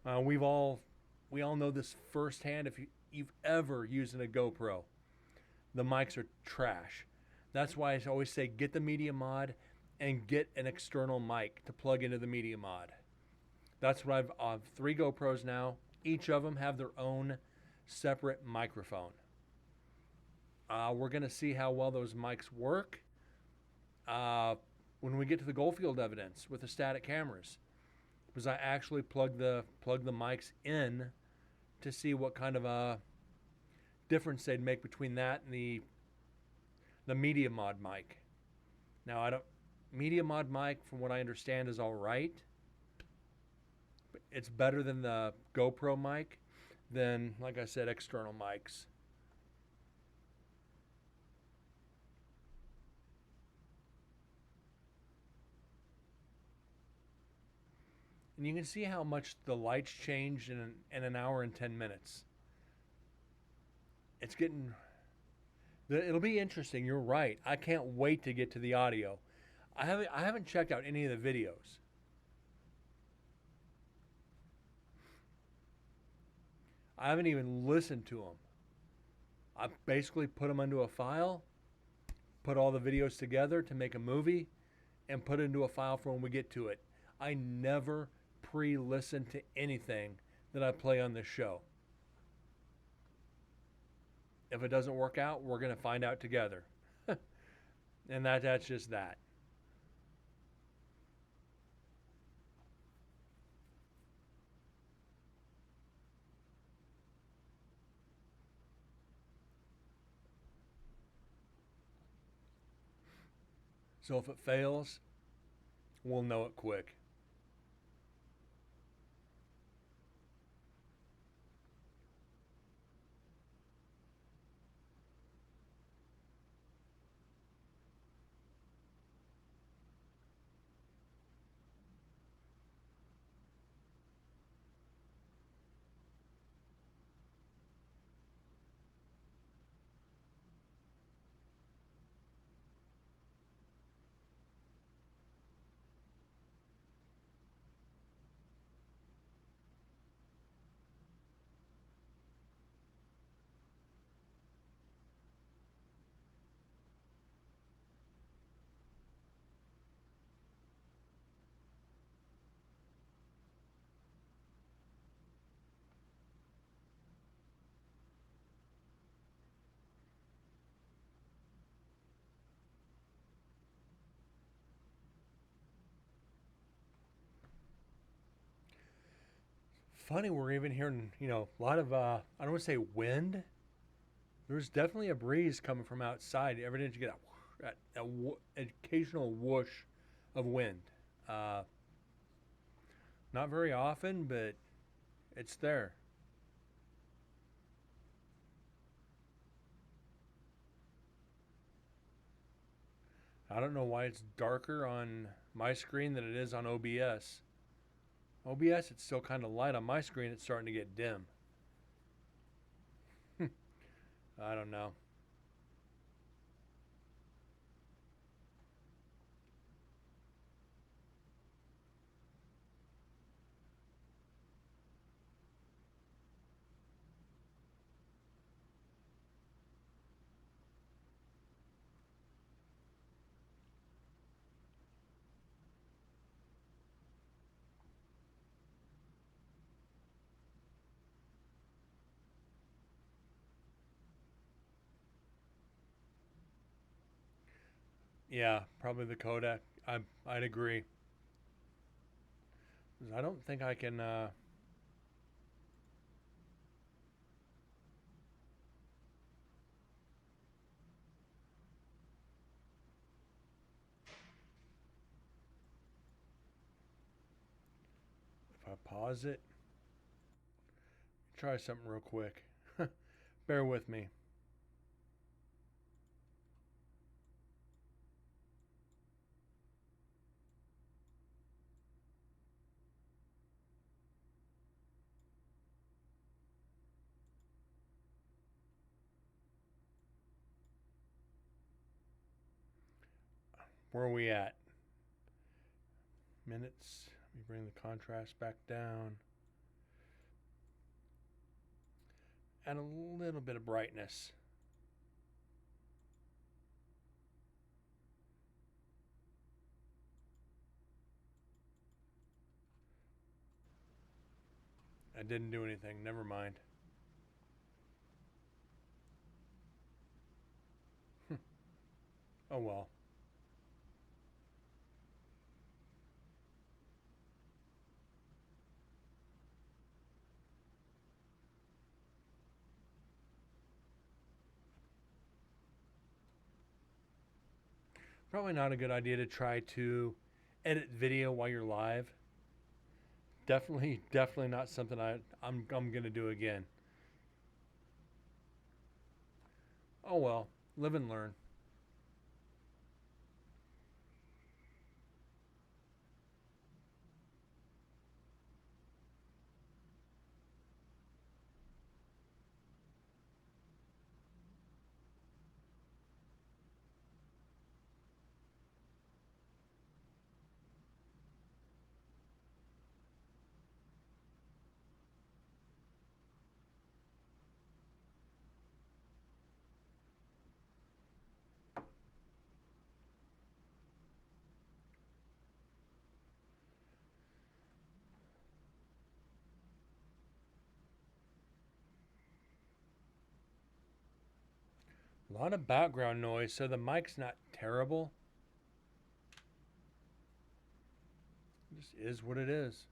Speaker 2: We all know this firsthand. If you've ever used a GoPro, the mics are trash. That's why I always say get the Media Mod and get an external mic to plug into the Media Mod. That's what I've 3 GoPros now. Each of them have their own separate microphone. We're going to see how well those mics work when we get to the Goldfield evidence with the static cameras. Because I actually plug the mics in to see what kind of a difference they'd make between that and the Media Mod mic. Now, Media Mod mic, from what I understand, is all right. But it's better than the GoPro mic than, like I said, external mics. And you can see how much the lights changed in an hour and 10 minutes. It's getting... It'll be interesting. You're right. I can't wait to get to the audio. I haven't checked out any of the videos. I haven't even listened to them. I basically put them into a file, put all the videos together to make a movie, and put it into a file for when we get to it. I never pre-listen to anything that I play on this show. If it doesn't work out, we're going to find out together. And that's just that. So if it fails, we'll know it quick. Funny, we're even hearing, a lot of, I don't want to say wind. There's definitely a breeze coming from outside. Every day you get an occasional whoosh of wind. Not very often, but it's there. I don't know why it's darker on my screen than it is on OBS. OBS, it's still kind of light. On my screen, it's starting to get dim. I don't know. Yeah, probably the codec. I'd agree. 'Cause I don't think I can. If I pause it, try something real quick. Bear with me. Where are we at? Minutes. Let me bring the contrast back down. And a little bit of brightness. I didn't do anything. Never mind. Oh well. Probably not a good idea to try to edit video while you're live. Definitely not something I'm gonna do again. Oh well, live and learn. A lot of background noise, so the mic's not terrible. It just is what it is.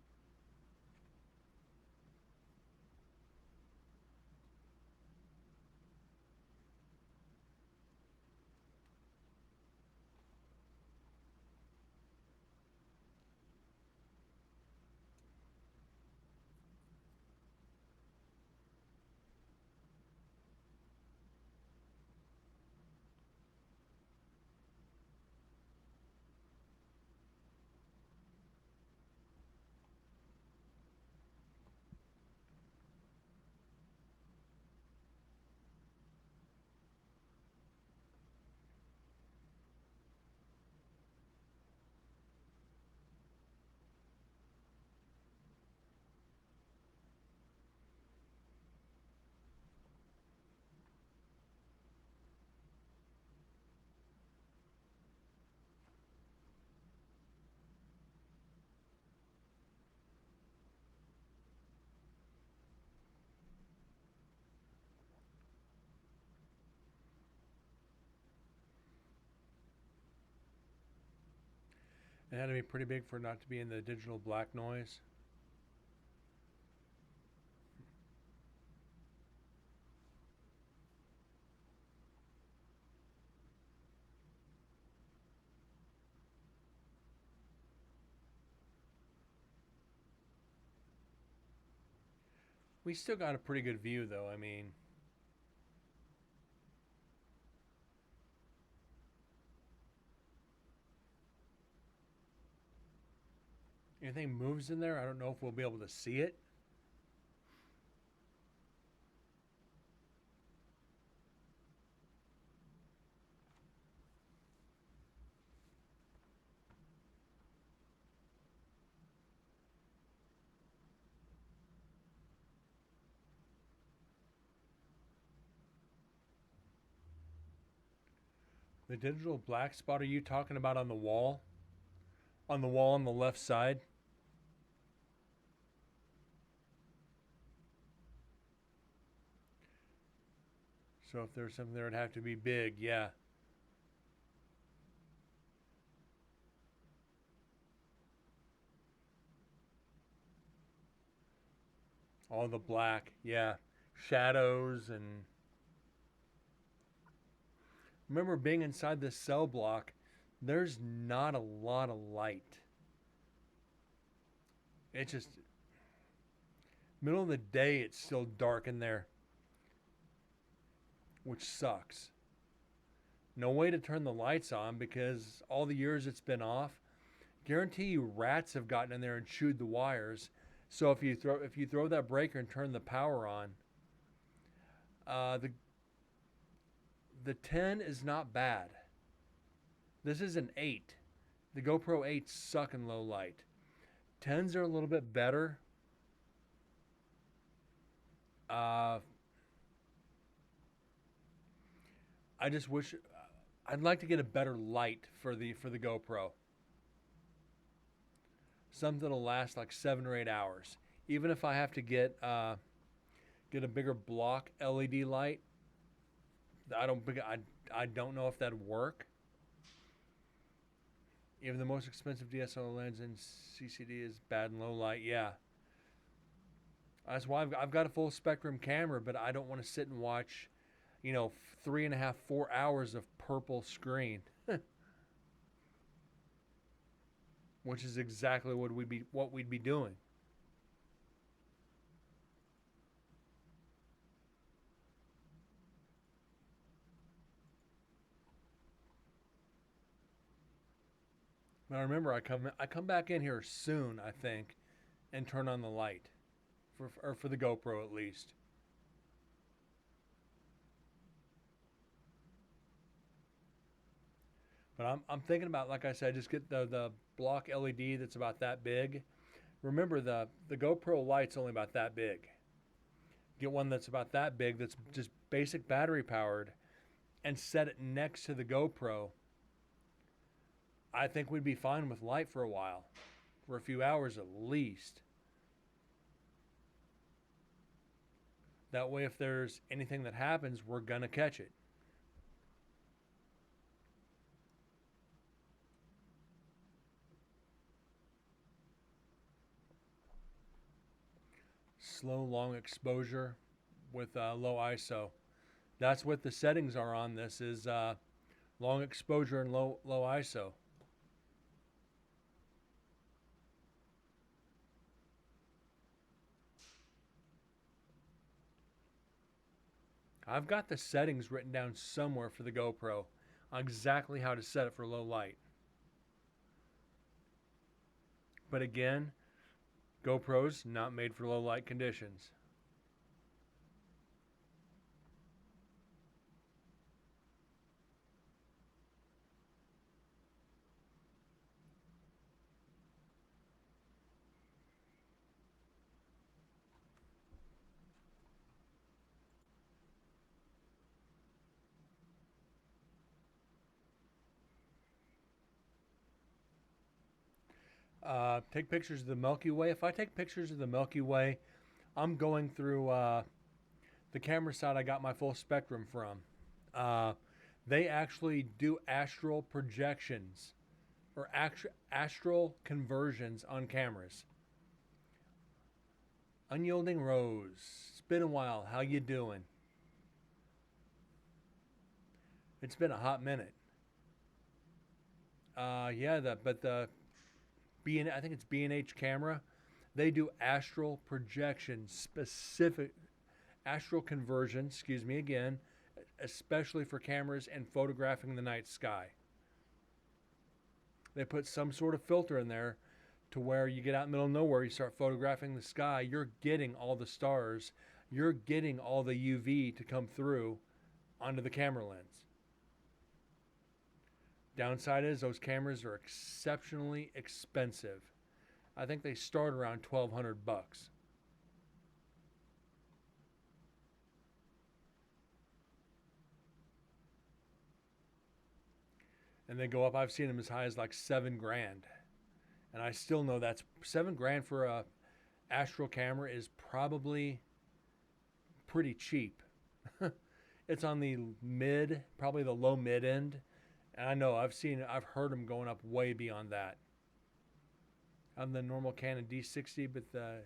Speaker 2: It had to be pretty big for it not to be in the digital black noise. We still got a pretty good view though, I mean. Anything moves in there, I don't know if we'll be able to see it. The digital black spot, are you talking about on the wall? On the wall on the left side? So if there's something there, it'd have to be big, yeah. All the black, yeah. Shadows and... Remember being inside this cell block, there's not a lot of light. It's just... Middle of the day, it's still dark in there. Which sucks. No way to turn the lights on because all the years it's been off, guarantee you rats have gotten in there and chewed the wires. So if you throw that breaker and turn the power on, the 10 is not bad. This is an 8. The GoPro 8s suck in low light. 10s are a little bit better. I just wish I'd like to get a better light for the GoPro. Something that'll last like 7 or 8 hours. Even if I have to get a bigger block LED light, I don't know if that'd work. Even the most expensive DSLR lens in CCD is bad in low light. Yeah. That's why I've got a full spectrum camera, but I don't want to sit and watch, 3.5, 4 hours of purple screen. Which is exactly what we'd be doing. Now remember, I come back in here soon, I think, and turn on the light, for the GoPro at least. But I'm thinking about, like I said, just get the block LED that's about that big. Remember, the GoPro light's only about that big. Get one that's about that big, that's just basic battery powered, and set it next to the GoPro. I think we'd be fine with light for a while, for a few hours at least. That way, if there's anything that happens, we're gonna catch it. Slow, long exposure with low ISO. That's what the settings are on this, is long exposure and low ISO. I've got the settings written down somewhere for the GoPro on exactly how to set it for low light. But again, GoPro's not made for low light conditions. Take pictures of the Milky Way. If I take pictures of the Milky Way, I'm going through the camera side I got my full spectrum from. They actually do astral projections or astral conversions on cameras. Unyielding Rose, it's been a while. How you doing? It's been a hot minute. Yeah, the I think it's B&H camera. They do astral projection, specific astral conversion, excuse me again, especially for cameras and photographing the night sky. They put some sort of filter in there to where you get out in the middle of nowhere, you start photographing the sky, you're getting all the stars, you're getting all the UV to come through onto the camera lens. Downside is those cameras are exceptionally expensive. I think they start around $1,200. And they go up, I've seen them as high as like $7,000. And I still know that's $7,000 for a astral camera is probably pretty cheap. It's on the probably the low mid end. And I know I've heard them going up way beyond that. On the normal Canon D60, but the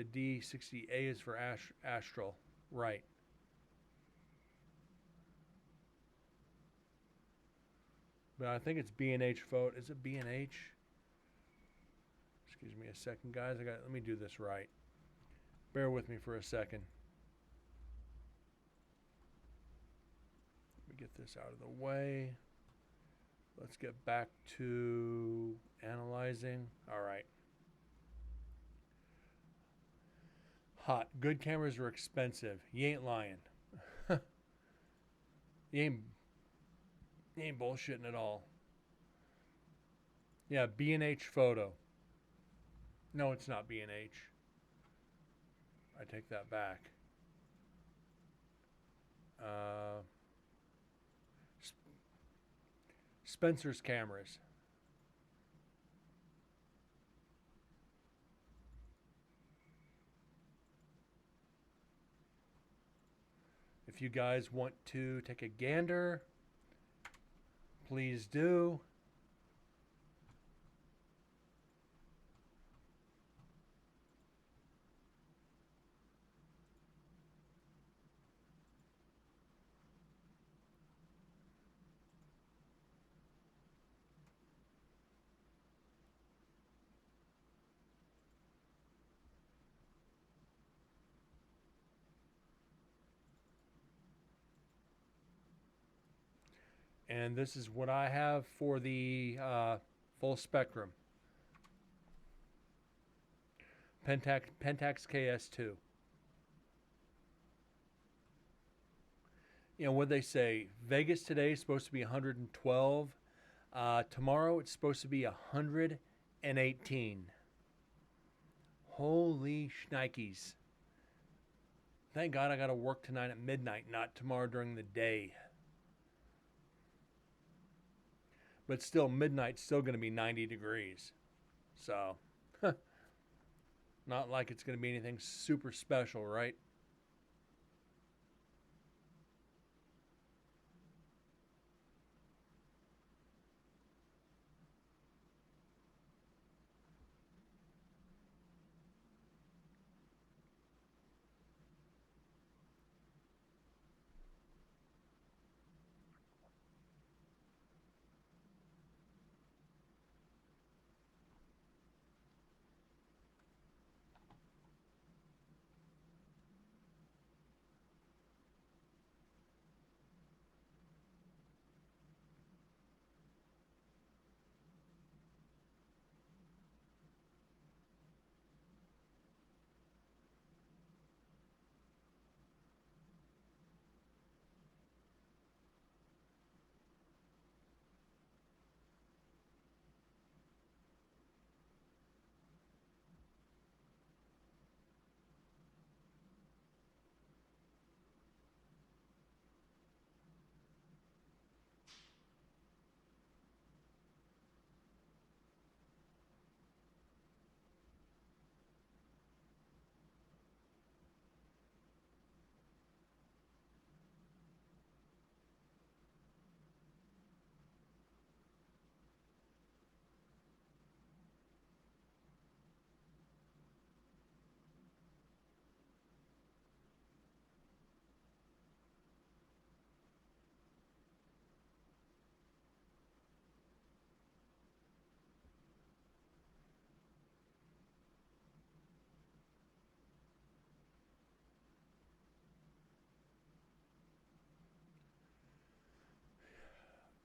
Speaker 2: D60A is for astral, right? But I think it's B&H photo. Is it B&H? Excuse me a second, guys. Let me do this right. Bear with me for a second. Let me get this out of the way. Let's get back to analyzing. All right. Hot. Good cameras are expensive. You ain't lying. You ain't bullshitting at all. Yeah, B&H photo. No, it's not B&H. I take that back. Uh, Spencer's cameras. If you guys want to take a gander, please do. And this is what I have for the full spectrum. Pentax KS2. You know what they say? Vegas today is supposed to be 112. Tomorrow it's supposed to be 118. Holy shnikes. Thank God I got to work tonight at midnight, not tomorrow during the day. But still, midnight's still going to be 90 degrees. So, not like it's going to be anything super special, right?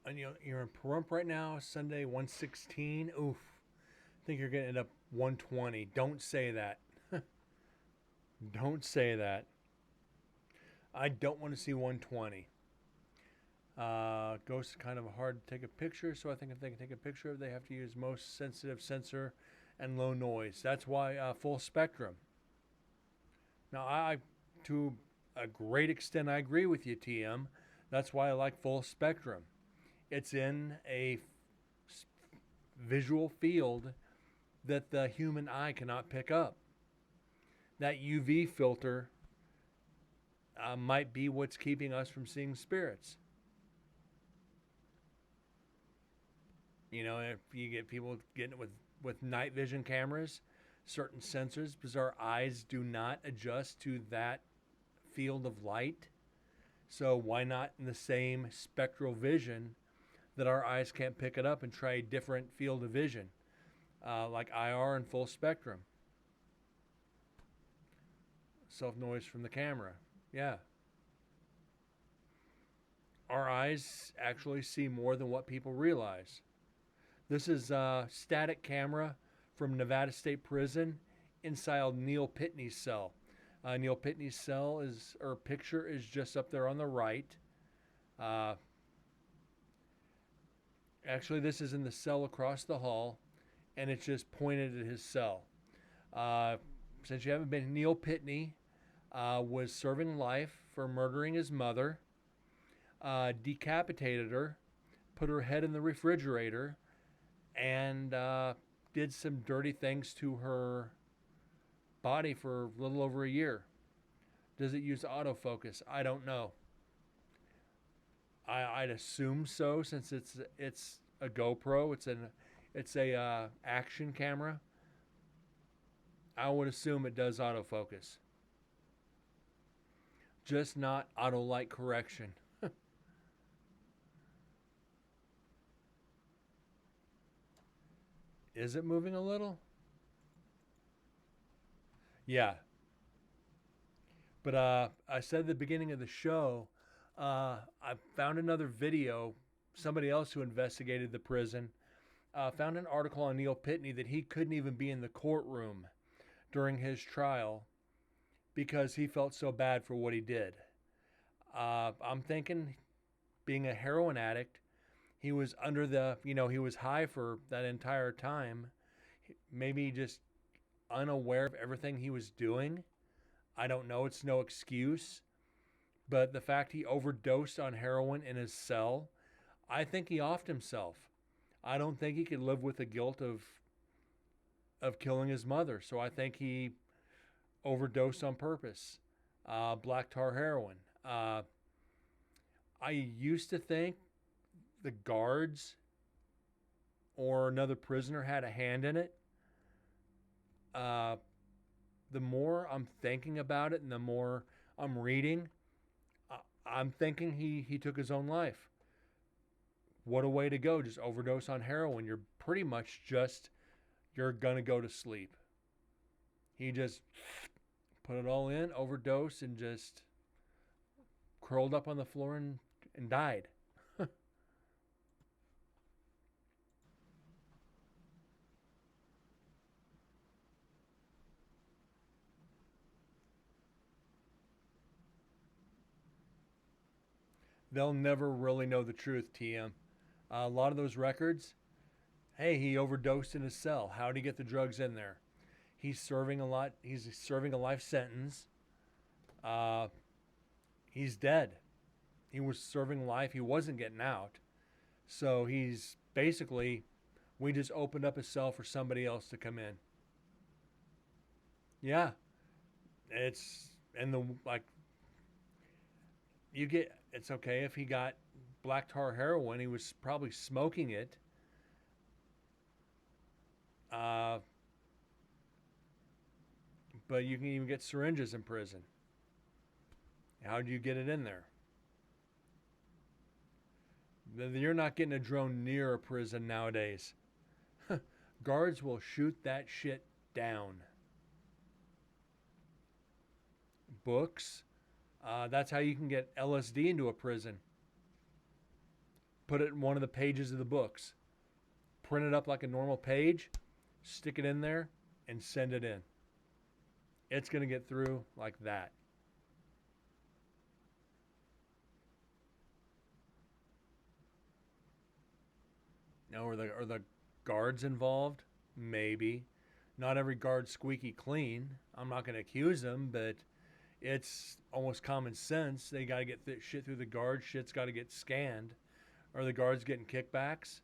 Speaker 2: And you're in Pahrump right now, Sunday 116. Oof. I think you're going to end up 120. Don't say that. Don't say that. I don't want to see 120. Ghosts are kind of hard to take a picture, so I think if they can take a picture, they have to use most sensitive sensor and low noise. That's why full spectrum. Now, to a great extent, I agree with you, TM. That's why I like full spectrum. It's in a visual field that the human eye cannot pick up. That UV filter might be what's keeping us from seeing spirits. You know, if you get people getting it with night vision cameras, certain sensors, because our eyes do not adjust to that field of light. So why not in the same spectral vision that our eyes can't pick it up and try a different field of vision, like IR and full spectrum. Self noise from the camera. Yeah. Our eyes actually see more than what people realize. This is a static camera from Nevada State Prison inside Neil Pittney's cell. Neil Pittney's cell picture is just up there on the right. Actually, this is in the cell across the hall, and it's just pointed at his cell. Uh, since you haven't been, Neil Pittney was serving life for murdering his mother, decapitated her, put her head in the refrigerator, and did some dirty things to her body for a little over a year. Does it use autofocus? I don't know. I'd assume so, since it's a GoPro. It's a action camera. I would assume it does autofocus, just not auto light correction. Is it moving a little? Yeah. But I said at the beginning of the show, I found another video. Somebody else who investigated the prison found an article on Neil Pittney that he couldn't even be in the courtroom during his trial because he felt so bad for what he did. I'm thinking, being a heroin addict, he was he was high for that entire time. Maybe just unaware of everything he was doing. I don't know. It's no excuse. But the fact he overdosed on heroin in his cell, I think he offed himself. I don't think he could live with the guilt of killing his mother. So I think he overdosed on purpose. Black tar heroin. I used to think the guards or another prisoner had a hand in it. The more I'm thinking about it and the more I'm reading, I'm thinking he took his own life. What a way to go. Just overdose on heroin. You're pretty much you're going to go to sleep. He just put it all in, overdosed, and just curled up on the floor and died. They'll never really know the truth, TM. A lot of those records, hey, he overdosed in his cell. How did he get the drugs in there? He's serving a life sentence. He's dead. He was serving life. He wasn't getting out. So he's basically, we just opened up his cell for somebody else to come in. Yeah. It's, and it's okay if he got black tar heroin. He was probably smoking it. But you can even get syringes in prison. How do you get it in there? You're not getting a drone near a prison nowadays. Guards will shoot that shit down. Books. That's how you can get LSD into a prison. Put it in one of the pages of the books. Print it up like a normal page. Stick it in there and send it in. It's going to get through like that. Now, are the guards involved? Maybe. Not every guard's squeaky clean. I'm not going to accuse them, but it's almost common sense. They got to get shit through the guard. Shit's got to get scanned. Are the guards getting kickbacks?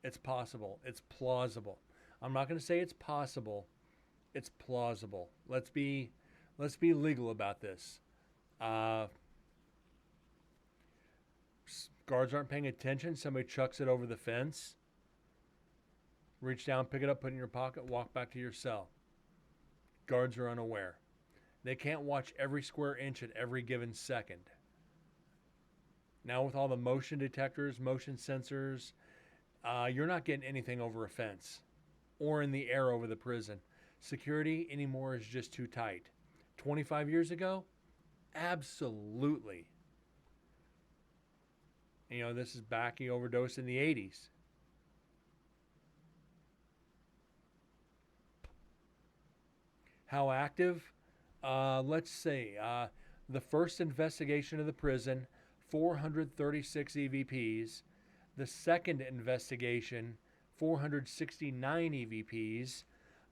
Speaker 2: It's possible. It's plausible. I'm not going to say it's possible. It's plausible. Let's be legal about this. Guards aren't paying attention. Somebody chucks it over the fence. Reach down, pick it up, put it in your pocket, walk back to your cell. Guards are unaware. They can't watch every square inch at every given second. Now with all the motion detectors, motion sensors, you're not getting anything over a fence or in the air over the prison. Security anymore is just too tight. 25 years ago, absolutely. You know, this is back, he overdosed in the 80s. How active? Let's see. The first investigation of the prison, 436 EVPs. The second investigation, 469 EVPs.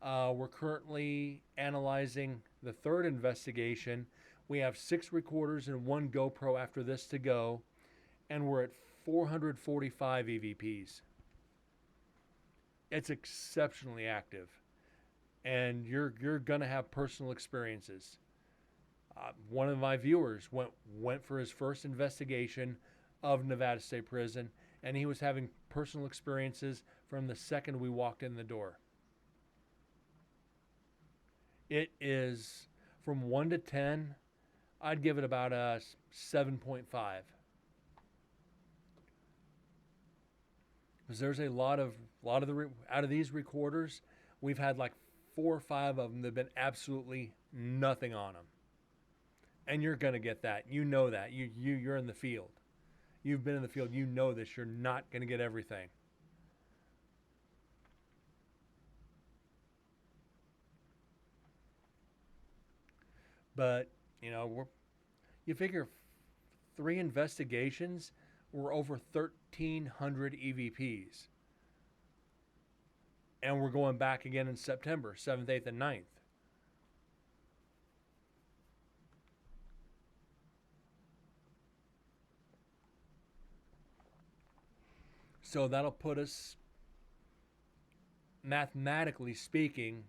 Speaker 2: We're currently analyzing the third investigation. We have 6 recorders and 1 GoPro after this to go, and we're at 445 EVPs. It's exceptionally active, and you're gonna have personal experiences. One of my viewers went for his first investigation of Nevada State Prison, and he was having personal experiences from the second we walked in the door. It is from 1 to 10. I'd give it about a 7.5. Because there's a lot of out of these recorders, we've had like 4 or 5 of them that have been absolutely nothing on them. And you're gonna get that. You know that. You're in the field. You've been in the field. You know this. You're not gonna get everything. But you figure 3 investigations were over 1,300 EVPs. And we're going back again in September, 7th, 8th, and 9th. So that'll put us, mathematically speaking,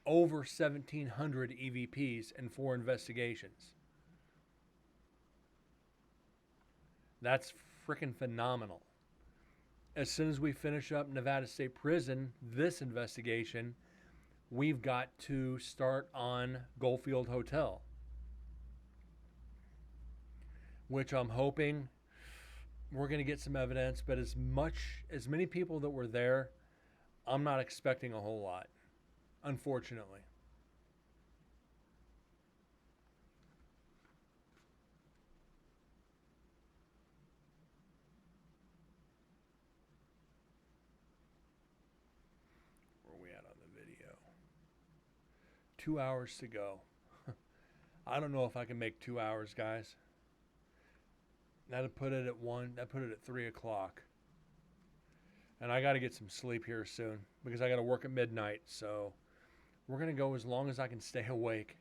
Speaker 2: over 1,700 EVPs and 4 investigations. That's freaking phenomenal. As soon as we finish up Nevada State Prison, this investigation, we've got to start on Goldfield Hotel, which I'm hoping we're going to get some evidence, but as many people that were there, I'm not expecting a whole lot, unfortunately. Where are we at on the video? 2 hours to go. I don't know if I can make 2 hours, guys. That'd put it at 1. That put it at 3 o'clock. And I got to get some sleep here soon because I got to work at midnight. So we're going to go as long as I can stay awake.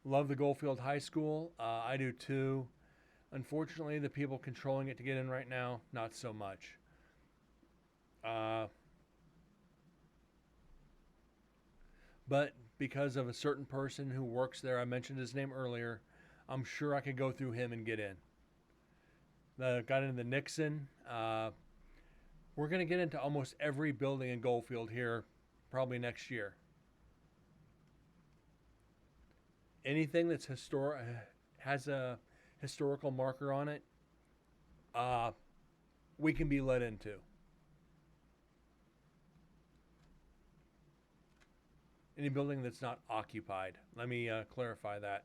Speaker 2: Love the Goldfield High School. I do too. Unfortunately, the people controlling it to get in right now, not so much. But because of a certain person who works there, I mentioned his name earlier, I'm sure I could go through him and get in. Got into the Nixon. We're going to get into almost every building in Goldfield here probably next year. Anything that's has a historical marker on it, we can be let into. Any building that's not occupied. Let me clarify that.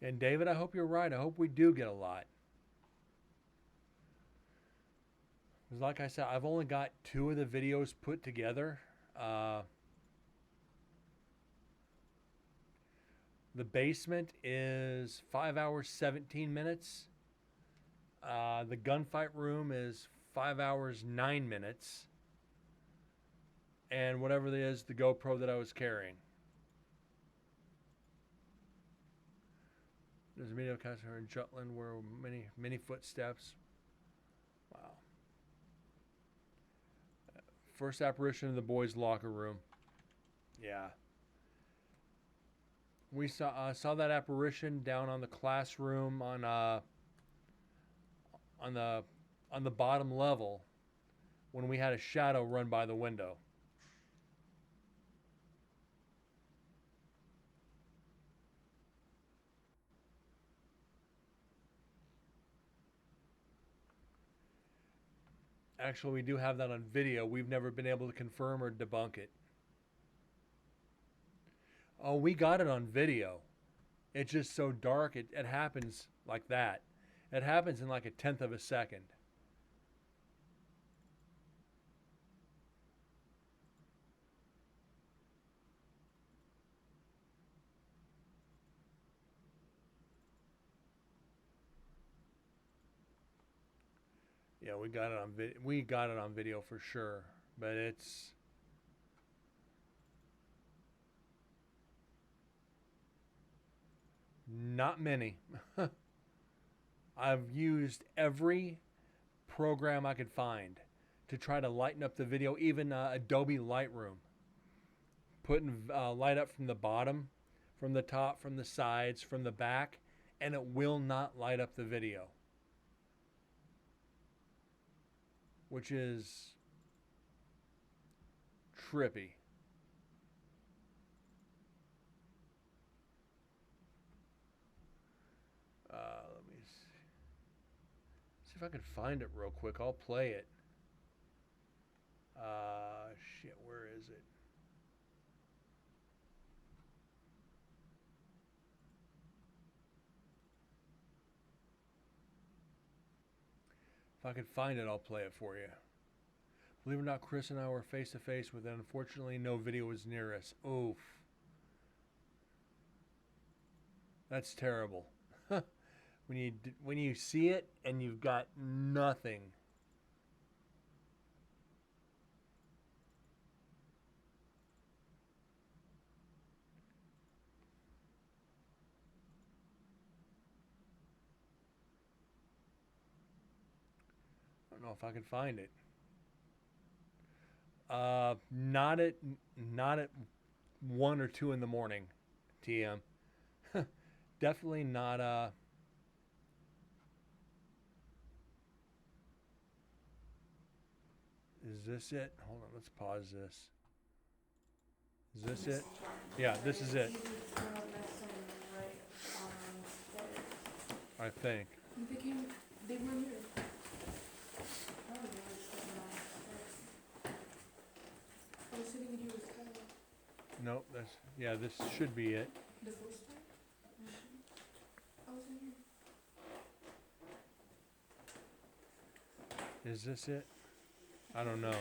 Speaker 2: And David, I hope you're right. I hope we do get a lot. Because like I said, I've only got 2 of the videos put together. The basement is 5 hours, 17 minutes. The gunfight room is 5 hours, 9 minutes. And whatever it is, the GoPro that I was carrying. There's a video cast here in Jutland where many footsteps. Wow. First apparition in the boys' locker room. Yeah. We saw that apparition down on the classroom on the bottom level when we had a shadow run by the window. Actually, we do have that on video. We've never been able to confirm or debunk it. Oh, we got it on video. It's just so dark, it happens like that. It happens in like a tenth of a second. Yeah, we got it on we got it on video for sure, but it's not many. I've used every program I could find to try to lighten up the video, even Adobe Lightroom, putting light up from the bottom, from the top, from the sides, from the back, and it will not light up the video, which is trippy. Let me see if I can find it real quick. I'll play it. Shit, where is it? If I can find it, I'll play it for you. Believe it or not, Chris and I were face to face with it. Unfortunately, no video was near us. Oof. That's terrible. When you see it and you've got nothing. I don't know if I can find it. Not at 1 or 2 in the morning, TM. Definitely not. Is this it? Hold on, let's pause this. Is this it? Yeah, this is it. I think.
Speaker 6: They were here. I was sitting here with Kyle.
Speaker 2: Nope, this should be it.
Speaker 6: The first time? I was in here.
Speaker 2: Is this it? I don't know.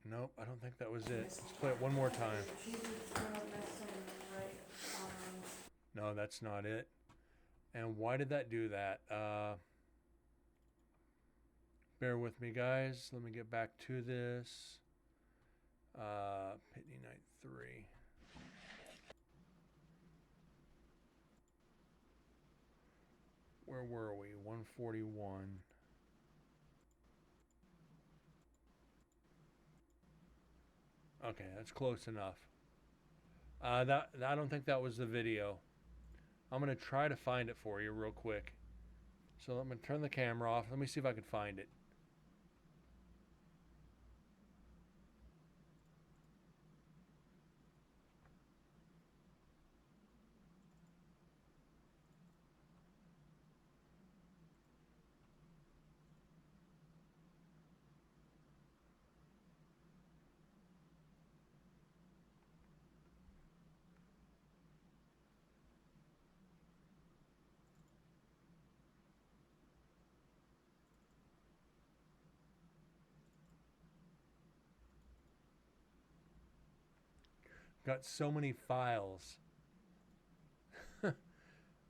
Speaker 2: Nope, I don't think that was it. Let's play it one more time. No, that's not it. And why did that do that? Bear with me, guys. Let me get back to this. Pitney Night 3. Where were we? 141. Okay, that's close enough. I don't think that was the video. I'm gonna try to find it for you real quick. So I'm gonna turn the camera off. Let me see if I can find it. Got so many files.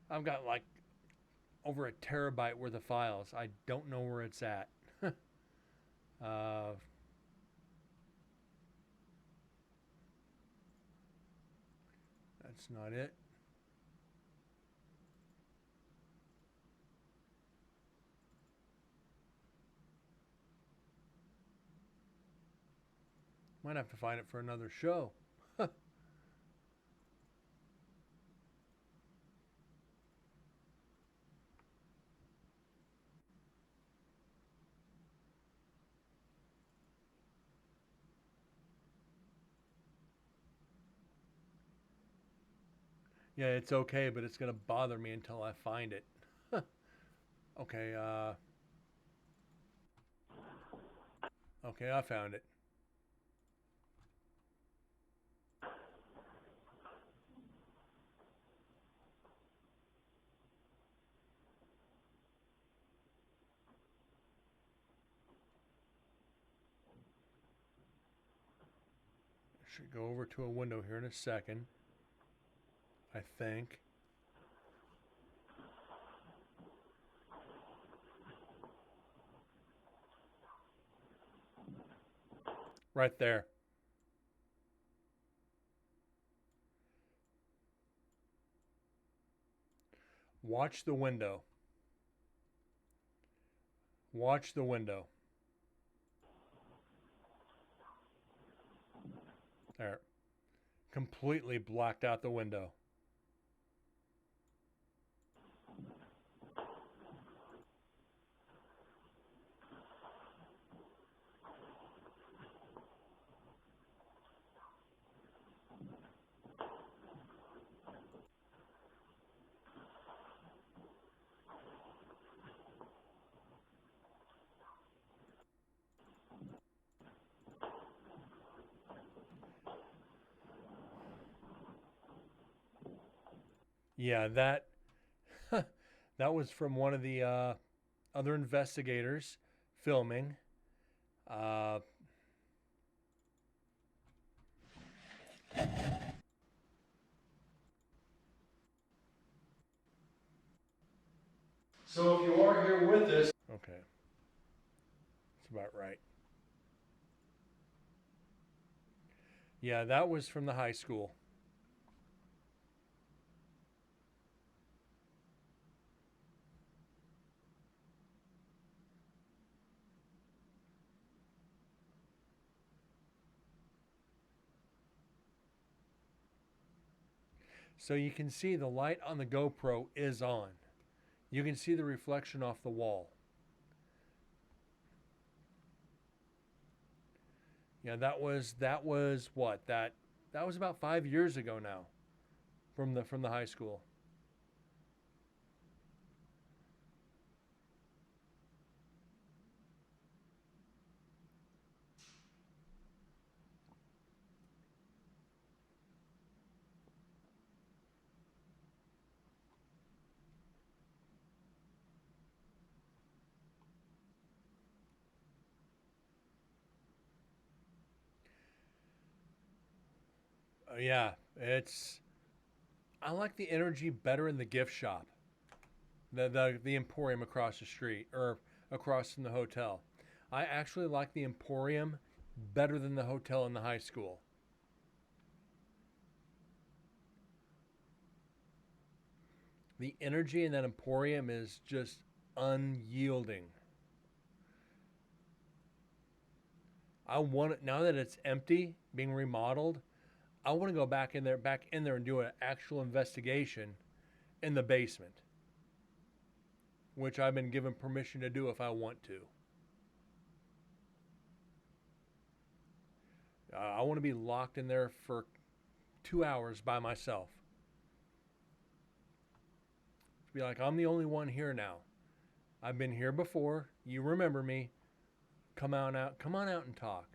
Speaker 2: I've got like over a terabyte worth of files. I don't know where it's at. That's not it. Might have to find it for another show. Yeah, it's okay, but it's gonna bother me until I find it. Okay, okay, I found it. Should go over to a window here in a second, I think. Right there. Watch the window. Watch the window. There. Completely blocked out the window. Yeah, that that was from one of the other investigators filming. Uh,
Speaker 4: So if you are here with us,
Speaker 2: okay, that's about right. Yeah, that was from the high school. So you can see the light on the GoPro is on. You can see the reflection off the wall. Yeah, that was what? That was about 5 years ago now from the high school. Yeah, it's I like the energy better in the gift shop. The Emporium across the street or across from the hotel. I actually like the Emporium better than the hotel in the high school. The energy in that Emporium is just unyielding. I want it now that it's empty, being remodeled. I want to go back in there and do an actual investigation in the basement, which I've been given permission to do if I want to. I want to be locked in there for 2 hours by myself. Be like, I'm the only one here now. I've been here before. You remember me. Come on out and talk.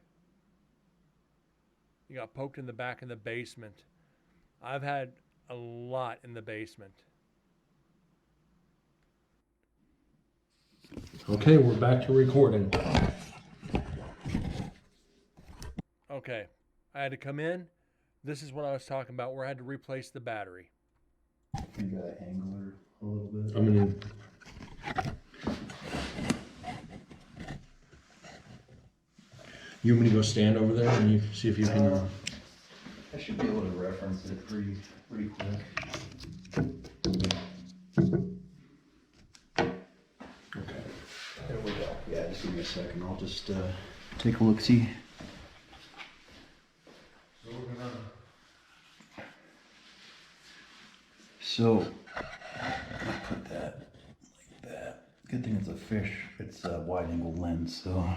Speaker 2: You got poked in the back in the basement. I've had a lot in the basement.
Speaker 4: okay, we're back to recording.
Speaker 2: Okay. I had to come in. This is what I was talking about where I had to replace the battery.
Speaker 3: You gotta angle her a little bit.
Speaker 4: I'm gonna. You want me to go stand over there and you see if you can?
Speaker 3: I should be able to reference it pretty quick.
Speaker 4: Okay.
Speaker 3: There we go. Yeah, just give me a second. I'll just take a look, see.
Speaker 4: So we're gonna.
Speaker 3: So I put that like that. Good thing it's a fish. It's a wide angle lens. So,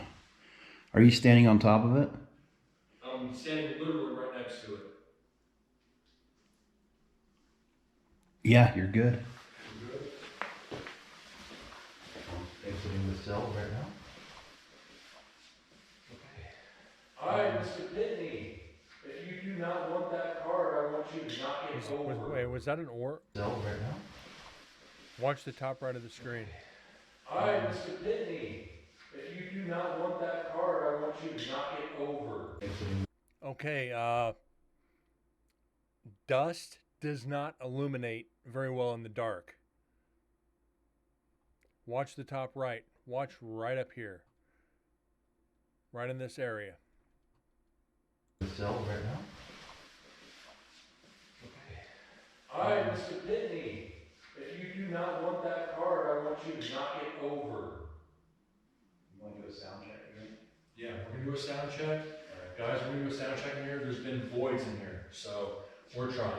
Speaker 3: are you standing on top of it?
Speaker 4: I'm standing literally right next to it.
Speaker 3: Yeah, you're good.
Speaker 4: You good?
Speaker 3: I'm exiting the cell right now.
Speaker 4: All right, Mr. Pittney. If you do not want that card, I want you to knock it over.
Speaker 2: Wait, was that an or?
Speaker 3: Cell right now.
Speaker 2: Watch the top right of the screen.
Speaker 4: All right, Mr. Pittney. If you do not want that card, I want you to knock it over.
Speaker 3: Exiting.
Speaker 2: Okay, dust does not illuminate very well in the dark. Watch the top right. Watch right up here. Right in this area.
Speaker 3: Cell right now?
Speaker 4: Alright, Mr. Pitney, if you do not want that card, I want you to knock it over.
Speaker 3: You want to do a sound check again?
Speaker 4: Yeah, we're gonna do a sound check. Guys, we're gonna do a sound check in here. There's been voids in here, so we're trying.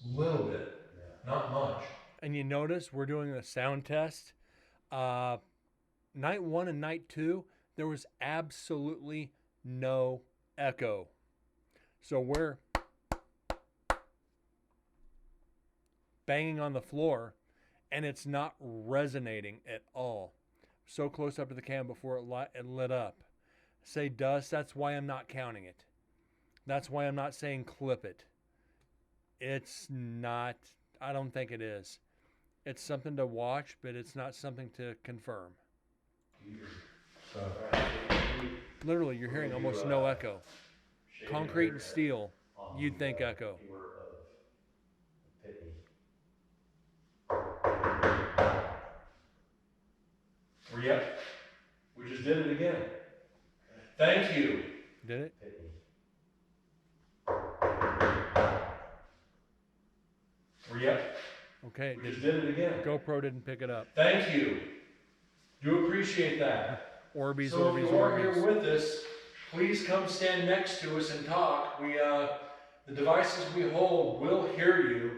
Speaker 4: A little bit, not much.
Speaker 2: And you notice we're doing a sound test. Night 1 and night 2, there was absolutely no echo. So we're banging on the floor and it's not resonating at all. So close up to the cam before it lit up. Say dust, that's why I'm not counting it. That's why I'm not saying clip it. It's not, I don't think it is. It's something to watch, but it's not something to confirm. Literally, you're hearing almost no echo. Concrete and steel, you'd think echo.
Speaker 4: Yep, we just did it again. Thank you.
Speaker 2: Did it?
Speaker 4: Yep,
Speaker 2: Okay,
Speaker 4: we just did it again.
Speaker 2: GoPro didn't pick it up.
Speaker 4: Thank you. Do appreciate that.
Speaker 2: Orbeez,
Speaker 4: So
Speaker 2: Orbeez,
Speaker 4: if you are
Speaker 2: Orbeez.
Speaker 4: here with us, please come stand next to us and talk. The devices we hold will hear you.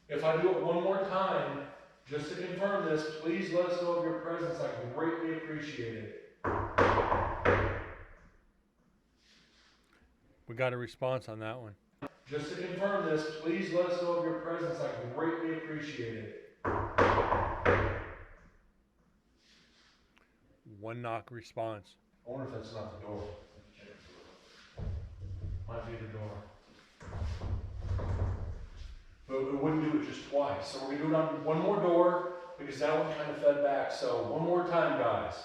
Speaker 4: If I do it one more time, just to confirm this, please let us know of your presence. I greatly appreciate it.
Speaker 2: We got a response on that one.
Speaker 4: Just to confirm this, please let us know of your presence. I greatly appreciate it.
Speaker 2: One knock response.
Speaker 4: I wonder if that's not the door. Might be the door. But we wouldn't do it just twice. So we're going to do it on one more door because that one kind of fed back. So one more time, guys.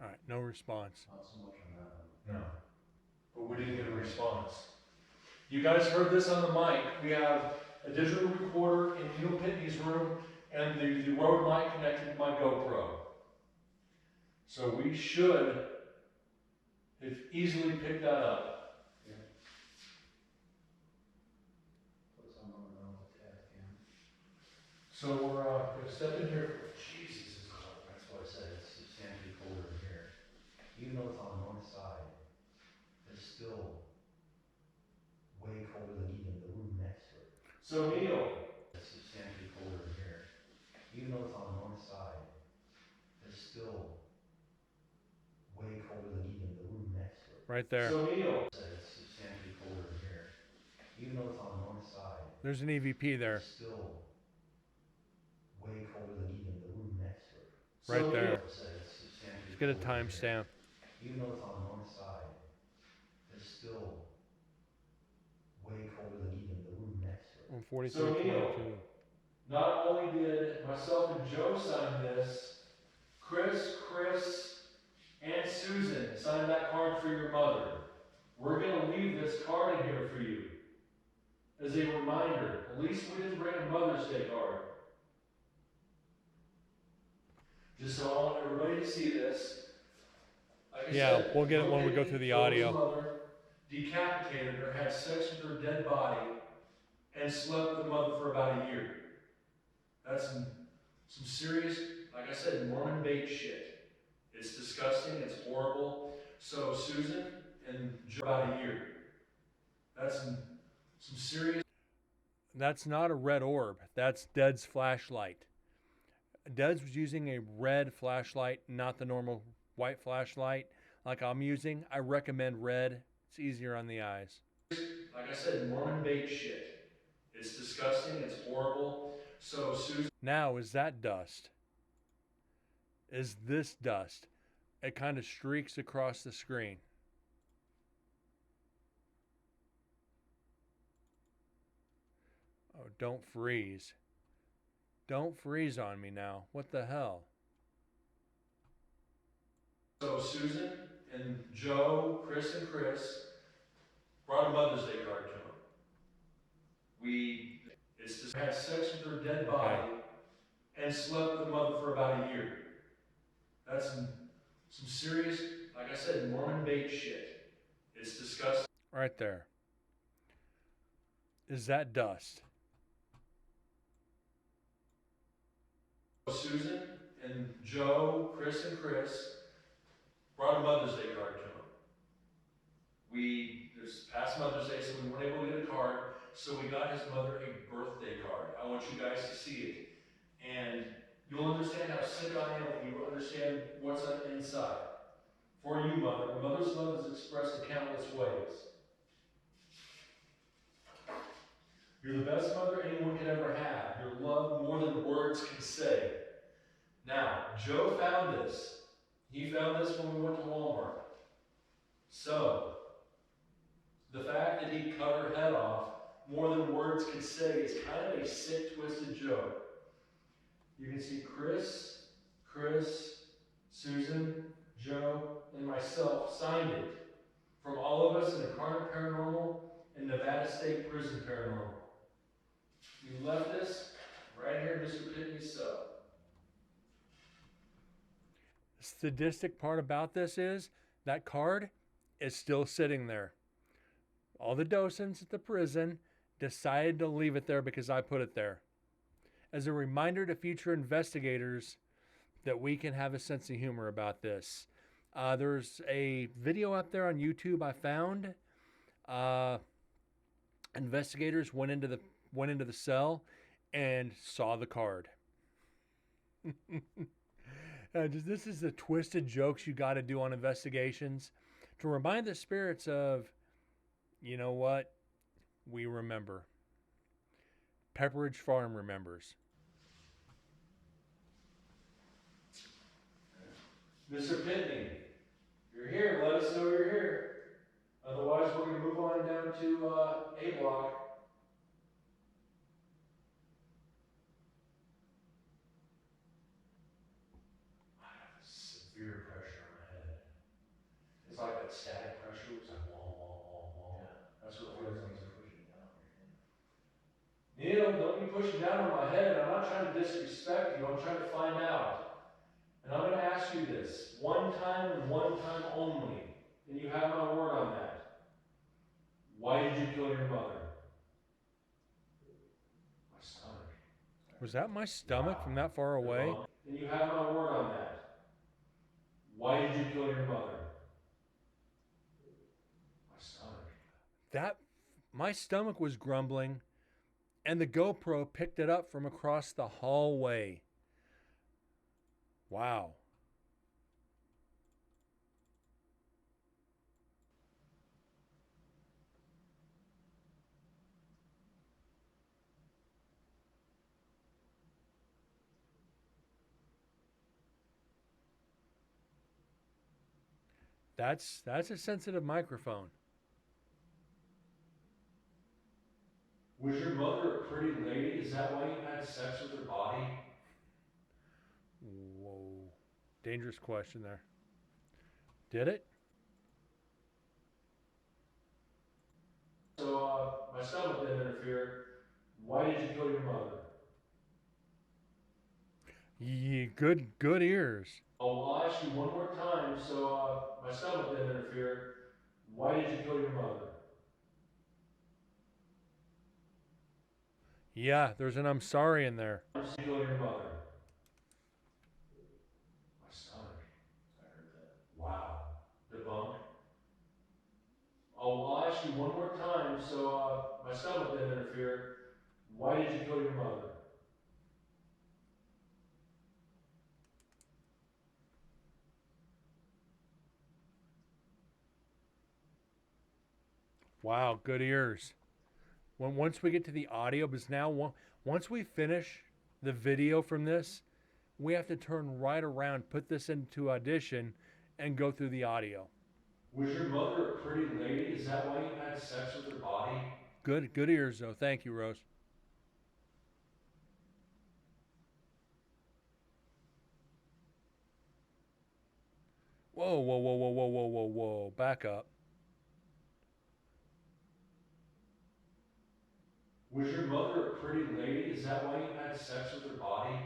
Speaker 2: All right, no response.
Speaker 3: Not so much on that one.
Speaker 4: No. But we didn't get a response. You guys heard this on the mic. We have a digital recorder in Neil Pittney's room and the Rode mic connected to my GoPro. So we should have easily picked that up.
Speaker 3: Put some on the test cam.
Speaker 4: So we're going to step in here. Jesus, it's cold.
Speaker 3: That's what I said, it's substantially colder in here. Even though it's on the north side, it's still way colder than even the room next to it.
Speaker 4: So Neil,
Speaker 3: It's substantially colder in here. Even though it's on the north side, it's still way colder than even the room next to it.
Speaker 2: Right there.
Speaker 4: so Neil,
Speaker 3: It's substantially colder in here. Even though it's on the north side,
Speaker 2: There's an EVP there.
Speaker 3: it's still way colder than even the room next to it.
Speaker 2: Right there.
Speaker 3: It's substantially
Speaker 2: Let's get a
Speaker 3: colder in here.
Speaker 2: timestamp.
Speaker 3: Even though it's on the north side, it's still way colder than even the room next to it.
Speaker 2: On
Speaker 4: So, Neil.
Speaker 2: 4322.
Speaker 4: not only did myself and Joe sign this, Chris, and Susan signed that card for your mother. We're going to leave this card in here for you as a reminder. At least we didn't bring a Mother's Day card. Just so I want everybody to see this. Like I
Speaker 2: Yeah,
Speaker 4: said,
Speaker 2: we'll get it when we go through the audio.
Speaker 4: Joe's mother decapitated her, had sex with her dead body, and slept with the mother for about a year. That's some serious, like I said, Mormon bait shit. It's disgusting, it's horrible. So Susan and Joe, about a year. That's some serious.
Speaker 2: That's not a red orb. That's Dead's flashlight. Dead's was using a red flashlight, not the normal white flashlight like I'm using. I recommend red. It's easier on the eyes.
Speaker 4: Like I said, Mormon bait shit. It's disgusting, it's horrible. So Susan.
Speaker 2: Now, is that dust? Is this dust? it kind of streaks across the screen. Oh, don't freeze. Don't freeze on me now. What the hell?
Speaker 4: So Susan and Joe, Chris and Chris brought a Mother's Day card to him. It's just had sex with her dead body and slept with the mother for about a year. That's some serious, like I said, Mormon bait shit. It's disgusting.
Speaker 2: Right there. Is that dust?
Speaker 4: Susan and Joe, Chris and Chris brought a Mother's Day card to him. This past Mother's Day, so we weren't able to get a card, so we got his mother a birthday card. I want you guys to see it. And you'll understand how sick I am when you understand what's on the inside. For you, Mother, a mother's love is expressed in countless ways. You're the best mother anyone could ever have. Your love more than words can say. Now, Joe found this. He found this when we went to Walmart. So, the fact that he cut her head off more than words can say is kind of a sick, twisted joke. You can see Chris, Susan, Joe, and myself signed it from all of us in Incarnate Paranormal and Nevada State Prison Paranormal. We left this right here in Mr. Pittneys' cell.
Speaker 2: The sadistic part about this is that card is still sitting there. All the docents at the prison decided to leave it there because I put it there. As a reminder to future investigators that we can have a sense of humor about this. There's a video up there on YouTube I found. Investigators went into the cell and saw the card. This is the twisted jokes you got to do on investigations to remind the spirits of, you know what, we remember. Pepperidge Farm remembers.
Speaker 4: Mr. Pittney, you're here. Let us know you're here. Otherwise, we're going to move on down to A block. I have severe pressure on my head. It's like that static pressure. It's like wall, wall, wall, wall. Yeah. That's what it feels like. Neil, don't be pushing down on my head. I'm not trying to disrespect you. I'm trying to find out. And I'm going to ask you this, one time and one time only, and you have my word on that. Why did you kill your mother? My stomach.
Speaker 2: Was that my stomach from that far away?
Speaker 4: And you have my word on that. Why did you kill your mother? My stomach.
Speaker 2: My stomach was grumbling, and the GoPro picked it up from across the hallway. Wow. That's a sensitive microphone.
Speaker 4: Was your mother a pretty lady? Is that why you had sex with her body?
Speaker 2: Whoa. Dangerous question there. Did it?
Speaker 4: So, my stomach didn't interfere. Why did you kill your mother?
Speaker 2: Yeah, good ears.
Speaker 4: Oh, I'll ask you one more time. So, my stomach didn't interfere. Why did you kill your mother?
Speaker 2: Yeah, there's an I'm sorry in there.
Speaker 4: Why did you kill your mother? My stomach. I heard that. Wow. Debunked. Oh, I'll ask you one more time. So, my stomach didn't interfere. Why did you kill your mother?
Speaker 2: Wow, good ears. Once we get to the audio, because now once we finish the video from this, we have to turn right around, put this into Audition, and go through the audio.
Speaker 4: Was your mother a pretty lady? Is that why you had sex with her body?
Speaker 2: Good ears though. Thank you, Rose. Whoa, whoa, whoa, whoa, whoa, whoa, whoa, whoa. Back up.
Speaker 4: Was your mother a pretty lady? Is that why you had sex with her body?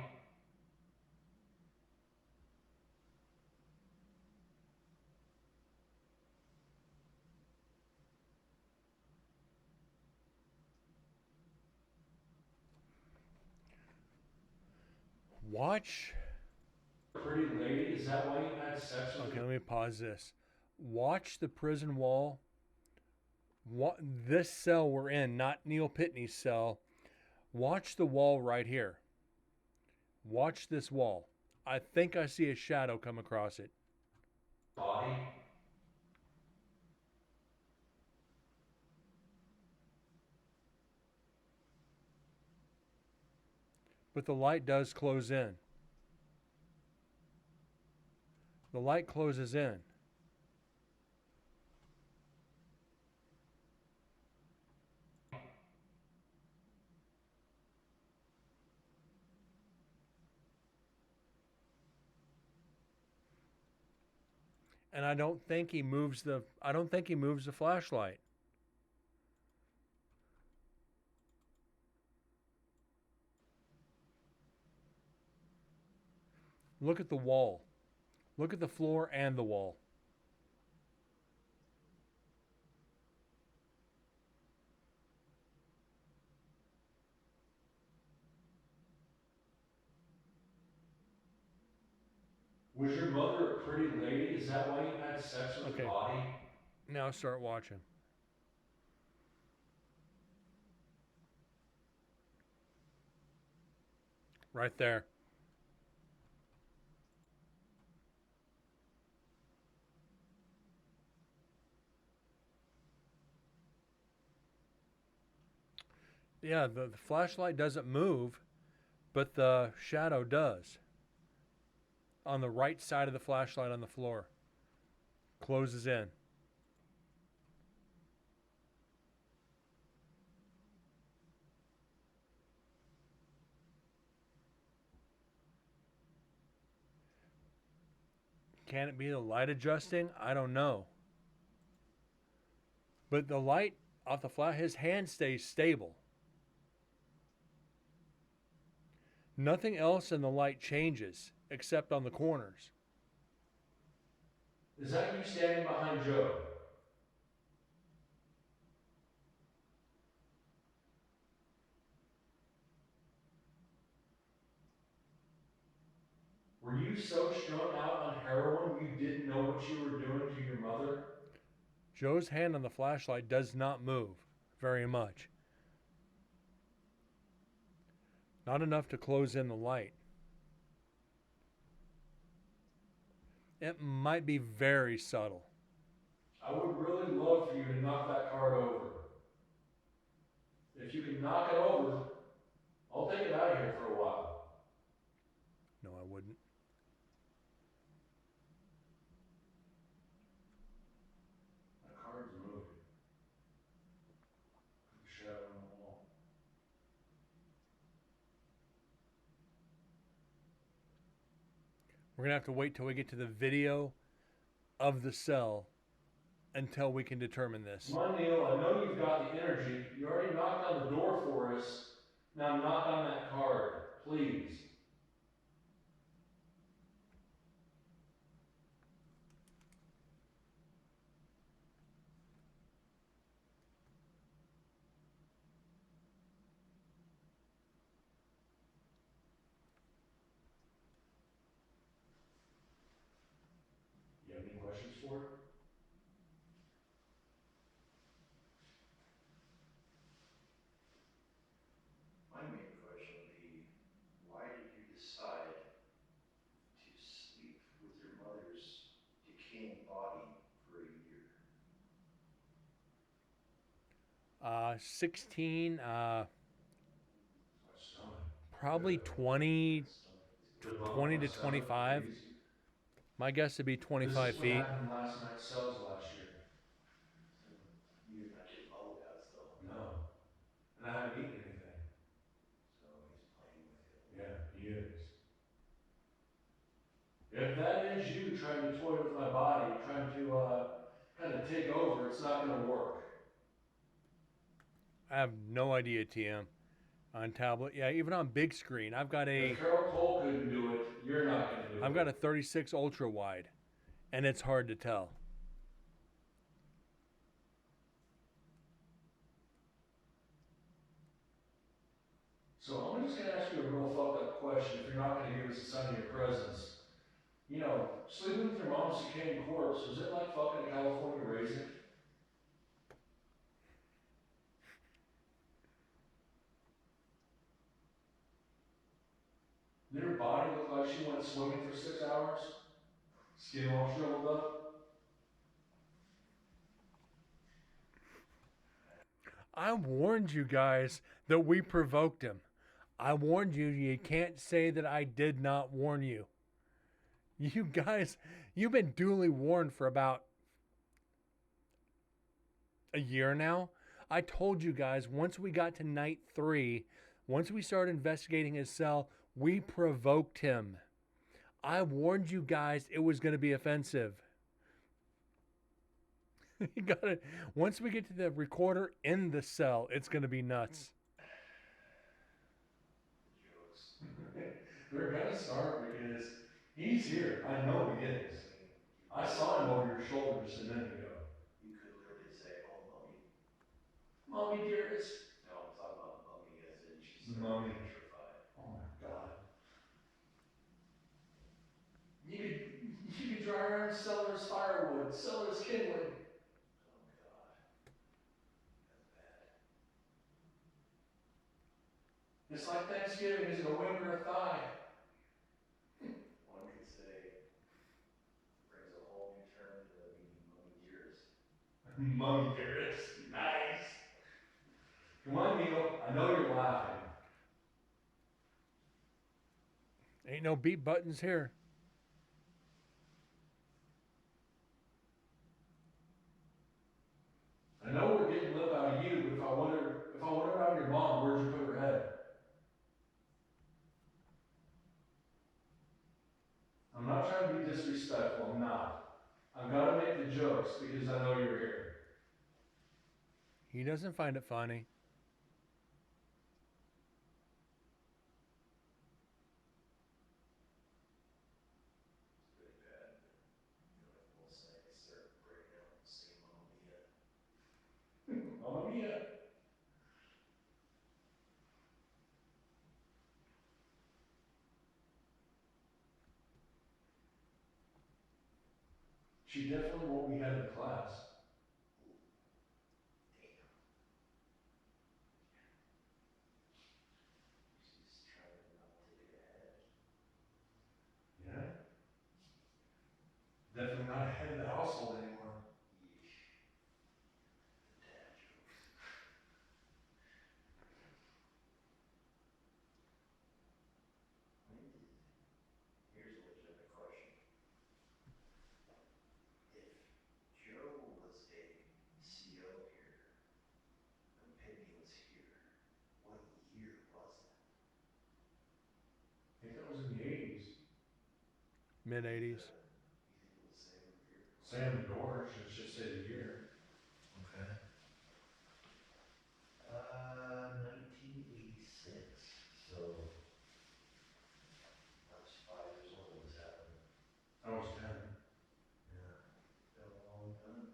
Speaker 2: Watch.
Speaker 4: Pretty lady? Is that why you had sex with
Speaker 2: Okay,
Speaker 4: her?
Speaker 2: let me pause this. Watch the prison wall. This cell we're in, not Neil Pittney's cell. Watch the wall right here. Watch this wall. I think I see a shadow come across it.
Speaker 4: Body?
Speaker 2: But the light does close in. The light closes in. And I don't think he moves the flashlight. Look at the wall. Look at the floor and the wall.
Speaker 4: Was your mother a pretty lady? Is that why you had sex with her
Speaker 2: Okay.
Speaker 4: body?
Speaker 2: Now start watching. Right there. Yeah, the flashlight doesn't move, but the shadow does. On the right side of the flashlight on the floor. Closes in. Can it be the light adjusting? I don't know. But the light off the flash, his hand stays stable. Nothing else in the light changes except on the corners.
Speaker 4: Is that you standing behind Joe? Were you so strung out on heroin you didn't know what you were doing to your mother?
Speaker 2: Joe's hand on the flashlight does not move very much. Not enough to close in the light. It might be very subtle.
Speaker 4: I would really love for you to knock that card over. If you can knock it over, I'll take it out of here for a while.
Speaker 2: No, I wouldn't.
Speaker 4: That card's moving. The shadow on the wall.
Speaker 2: We're going to have to wait till we get to the video of the cell until we can determine this.
Speaker 4: Come on, Neil, I know you've got the energy. You already knocked on the door for us. Now knock on that card, please. You have any questions for it?
Speaker 3: My main question would be, why did you decide to sleep with your mother's decaying body for a year?
Speaker 2: 16,
Speaker 4: My stomach.
Speaker 2: probably 20
Speaker 4: Good bump
Speaker 2: to
Speaker 4: on my stomach,
Speaker 2: 25.
Speaker 4: please.
Speaker 2: My guess would be
Speaker 4: This
Speaker 2: 25
Speaker 4: is what
Speaker 2: feet.
Speaker 4: happened last night's cells last year.
Speaker 3: You're not getting bubble guts though.
Speaker 4: No. And I haven't eaten anything.
Speaker 3: So he's playing with you.
Speaker 4: Yeah, he is. If that is you trying to toy with my body, trying to kind of take over, it's not going to work.
Speaker 2: I have no idea, TM. On tablet, yeah, even on big screen, I've got
Speaker 4: If Carol Cole couldn't do it, you're not going to do it.
Speaker 2: I've got a 36 ultra wide, and it's hard to tell.
Speaker 4: So I'm just going to ask you a real fucked up question if you're not going to give us a sign of your presence. You know, sleeping with your mom's decaying corpse, was it like fucking a California raisin? Did her body look like she went swimming for 6 hours? Skin all shriveled up?
Speaker 2: I warned you guys that we provoked him. I warned you. You can't say that I did not warn you. You guys, you've been duly warned for about a year now. I told you guys once we got to night 3, once we started investigating his cell, we provoked him. I warned you guys it was going to be offensive. You got it. Once we get to the recorder in the cell, it's going to be nuts.
Speaker 4: They're gonna start because he's here. I know he is. I saw him over your shoulder just a minute ago.
Speaker 3: You could literally say, "Oh, mommy."
Speaker 4: Mommy dearest.
Speaker 3: No, I'm talking about mommy as in she's
Speaker 4: Mommy.
Speaker 3: petrified.
Speaker 4: Oh my God. You could dry around Sellers firewood, Sellers kindling.
Speaker 3: Oh God, that's bad.
Speaker 4: It's like Thanksgiving isn't a wing or a thigh.
Speaker 3: One could say brings a whole new term to the meaning mommy dearest.
Speaker 4: Mommy dearest. Nice. Come on, Neil. I know you're laughing.
Speaker 2: Ain't no beat buttons here.
Speaker 4: I know we're getting lip out of you, but if I wonder about your mom, where'd you put her head? I'm not trying to be disrespectful, I'm not. I've got to make the jokes because I know you're here.
Speaker 2: He doesn't find it funny.
Speaker 3: It's really bad. You know, like most nights start breaking out and singing Mamma Mia.
Speaker 4: Mamma mia. She definitely won't be head of the class.
Speaker 3: Damn. She's trying not to get ahead.
Speaker 4: Yeah? Definitely not head of the household anymore.
Speaker 3: Yeesh. The dad jokes. Here's a legitimate question. If Joe was a CO here, when Pittney was here, what year was that?
Speaker 4: I think that was in the 80s.
Speaker 2: Mid 80s.
Speaker 3: You think it was the same year?
Speaker 4: Sam the door should just say the year.
Speaker 3: Okay. 1986. So I was 5 years old when this happened.
Speaker 4: I was 10.
Speaker 3: Yeah, been a long time.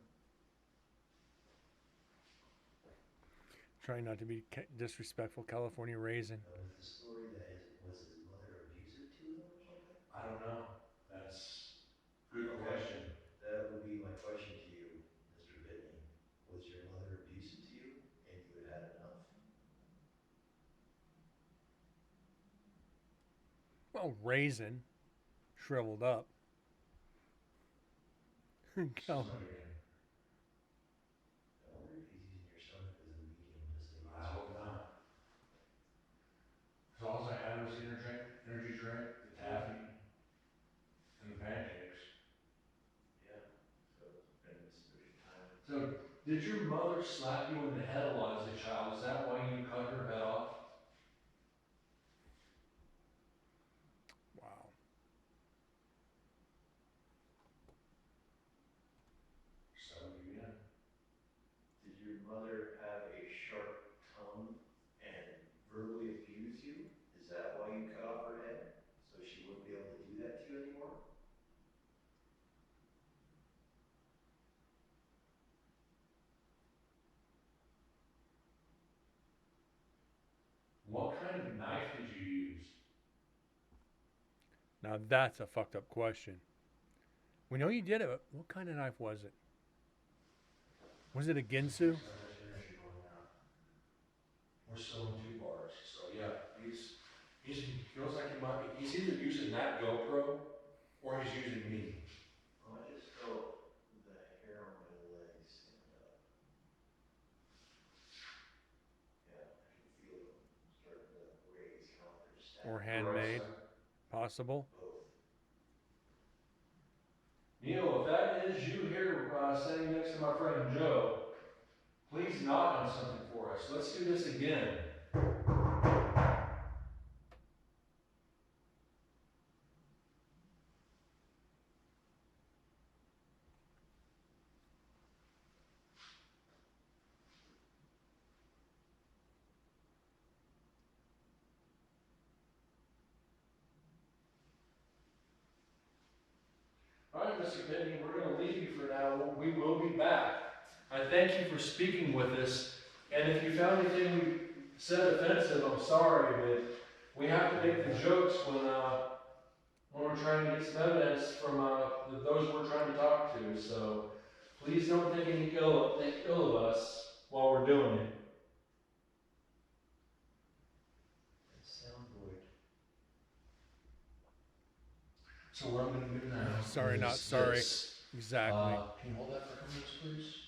Speaker 2: Trying not to be disrespectful. California raisin.
Speaker 3: Now, is the story that was his mother abusive to him or something?
Speaker 4: I don't know. That's a good
Speaker 3: Okay.
Speaker 4: question.
Speaker 3: That would be my question to you, Mr. Pittney. Was your mother abusive to you and you had enough?
Speaker 2: Well, raisin. Shriveled up. Cal-
Speaker 4: Okay.
Speaker 3: I wonder if he's using your stomach as a medium to say yes.
Speaker 4: I hope not. So all I had was the energy drink, the taffy, and the pancakes. So, did your mother slap you in the head a lot as a child? Is that why you cut her head off?
Speaker 2: Wow.
Speaker 4: So, yeah.
Speaker 7: Did your mother have a sharp tongue and verbally abuse you? Is that why you cut off her head? So she wouldn't be able to do that to you anymore?
Speaker 4: What kind of knife did you use?
Speaker 2: Now that's a fucked up question. We know you did it, but what kind of knife was it? Was it a Ginsu?
Speaker 4: We're still in 2 bars. So, yeah, he feels like he's either using that GoPro or he's using me.
Speaker 7: Oh, I just felt the hair on my legs stand up. Yeah, I can feel them starting to raise, kind of like they're
Speaker 2: Or
Speaker 7: stabbing.
Speaker 2: handmade? Possible?
Speaker 7: Both.
Speaker 4: Neil, if that is you here standing next to my friend Joe, please knock on something for us. Let's do this again. All right, Mr. Pittney, we're going to leave you for now. We will be back. I thank you for speaking with us. And if you found anything we said offensive, I'm sorry, but we have to make the jokes when we're trying to get some evidence from those we're trying to talk to. So please don't think ill of us while we're doing it.
Speaker 7: Sound void.
Speaker 4: So what I'm going to do now
Speaker 2: Sorry,
Speaker 4: is
Speaker 2: not sorry.
Speaker 4: this.
Speaker 2: Exactly.
Speaker 4: Can you hold that for a couple minutes, please?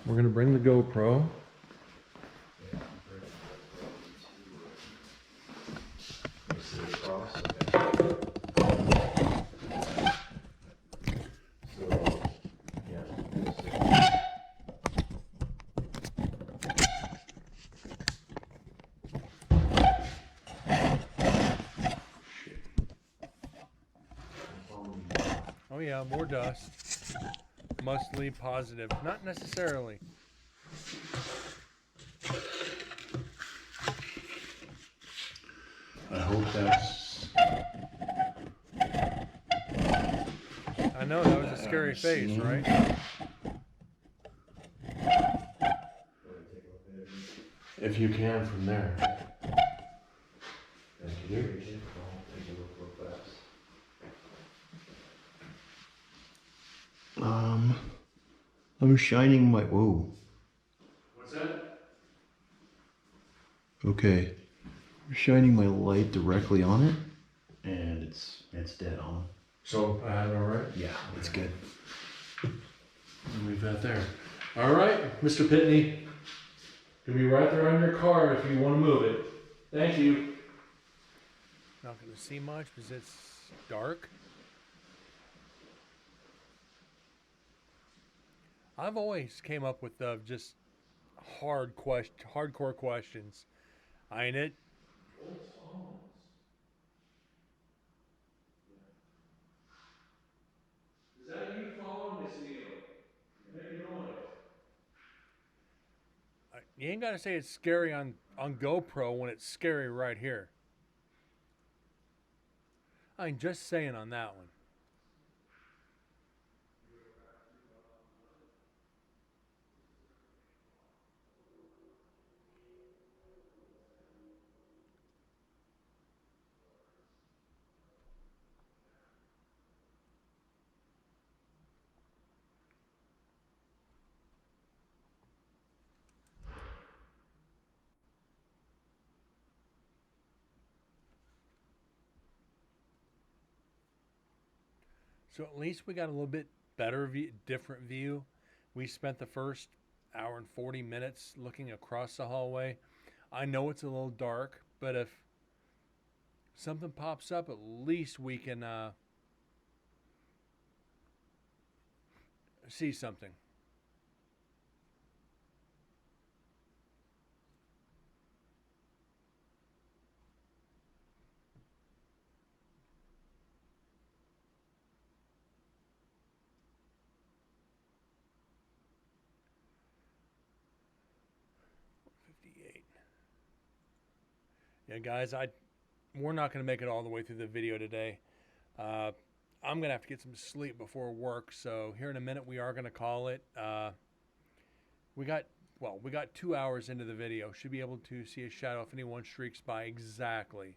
Speaker 4: We're going to bring the GoPro.
Speaker 7: Yeah, bring the GoPro to let me see across. Okay. So, yeah.
Speaker 2: Oh yeah, more dust. Mostly positive. Not necessarily.
Speaker 4: I hope that's.
Speaker 2: I know that was a scary face,
Speaker 4: Scene.
Speaker 2: right?
Speaker 4: If you can from there. Thank you.
Speaker 3: I'm shining my. Whoa.
Speaker 4: What's that?
Speaker 3: Okay. I'm shining my light directly on it, and it's dead on.
Speaker 4: So I have it all right?
Speaker 3: Yeah, it's good.
Speaker 4: Leave that there. All right, Mr. Pittney. It'll be right there on your car if you want to move it. Thank you.
Speaker 2: Not going to see much because it's dark. I've always came up with just hardcore questions. Ain't it?
Speaker 4: Is that you following Miss Neal? Make a noise.
Speaker 2: You ain't got to say it's scary on GoPro when it's scary right here. I'm just saying on that one. So at least we got a little bit better view, different view. We spent the first hour and 40 minutes looking across the hallway. I know it's a little dark, but if something pops up, at least we can see something. Yeah, guys, we're not going to make it all the way through the video today. I'm going to have to get some sleep before work, so here in a minute we are going to call it. We got 2 hours into the video. Should be able to see a shadow if anyone streaks by exactly.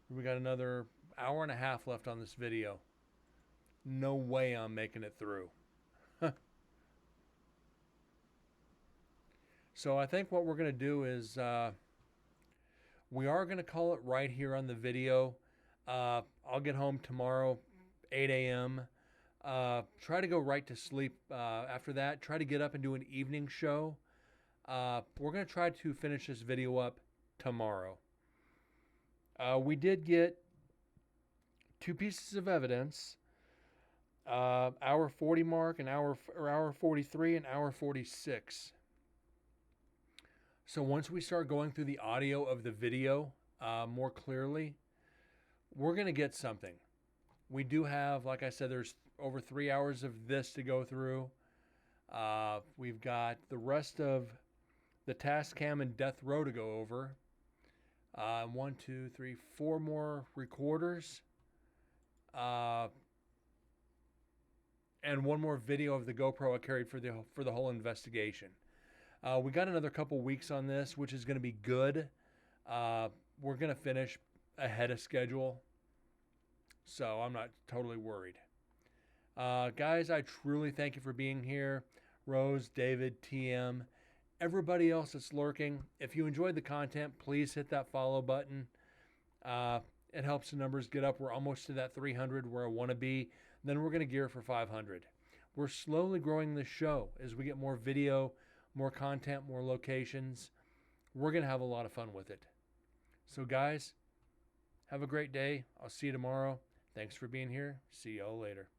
Speaker 2: We got another hour and a half left on this video. No way I'm making it through. So I think what we're going to do is we are going to call it right here on the video. I'll get home tomorrow, 8 a.m. Try to go right to sleep after that. Try to get up and do an evening show. We're going to try to finish this video up tomorrow. We did get 2 pieces of evidence. Hour 40 mark and hour 43 and hour 46. So once we start going through the audio of the video more clearly, we're going to get something. We do have, like I said, there's over 3 hours of this to go through. We've got the rest of the task cam and death row to go over. 1, 2, 3, 4 more recorders. And 1 more video of the GoPro I carried for the whole investigation. We got another couple weeks on this, which is going to be good. We're going to finish ahead of schedule, so I'm not totally worried. Guys, I truly thank you for being here. Rose, David, TM, everybody else that's lurking. If you enjoyed the content, please hit that follow button. It helps the numbers get up. We're almost to that 300 where I want to be. Then we're going to gear for 500. We're slowly growing this show as we get more video, more content, more locations. We're going to have a lot of fun with it. So guys, have a great day. I'll see you tomorrow. Thanks for being here. See y'all later.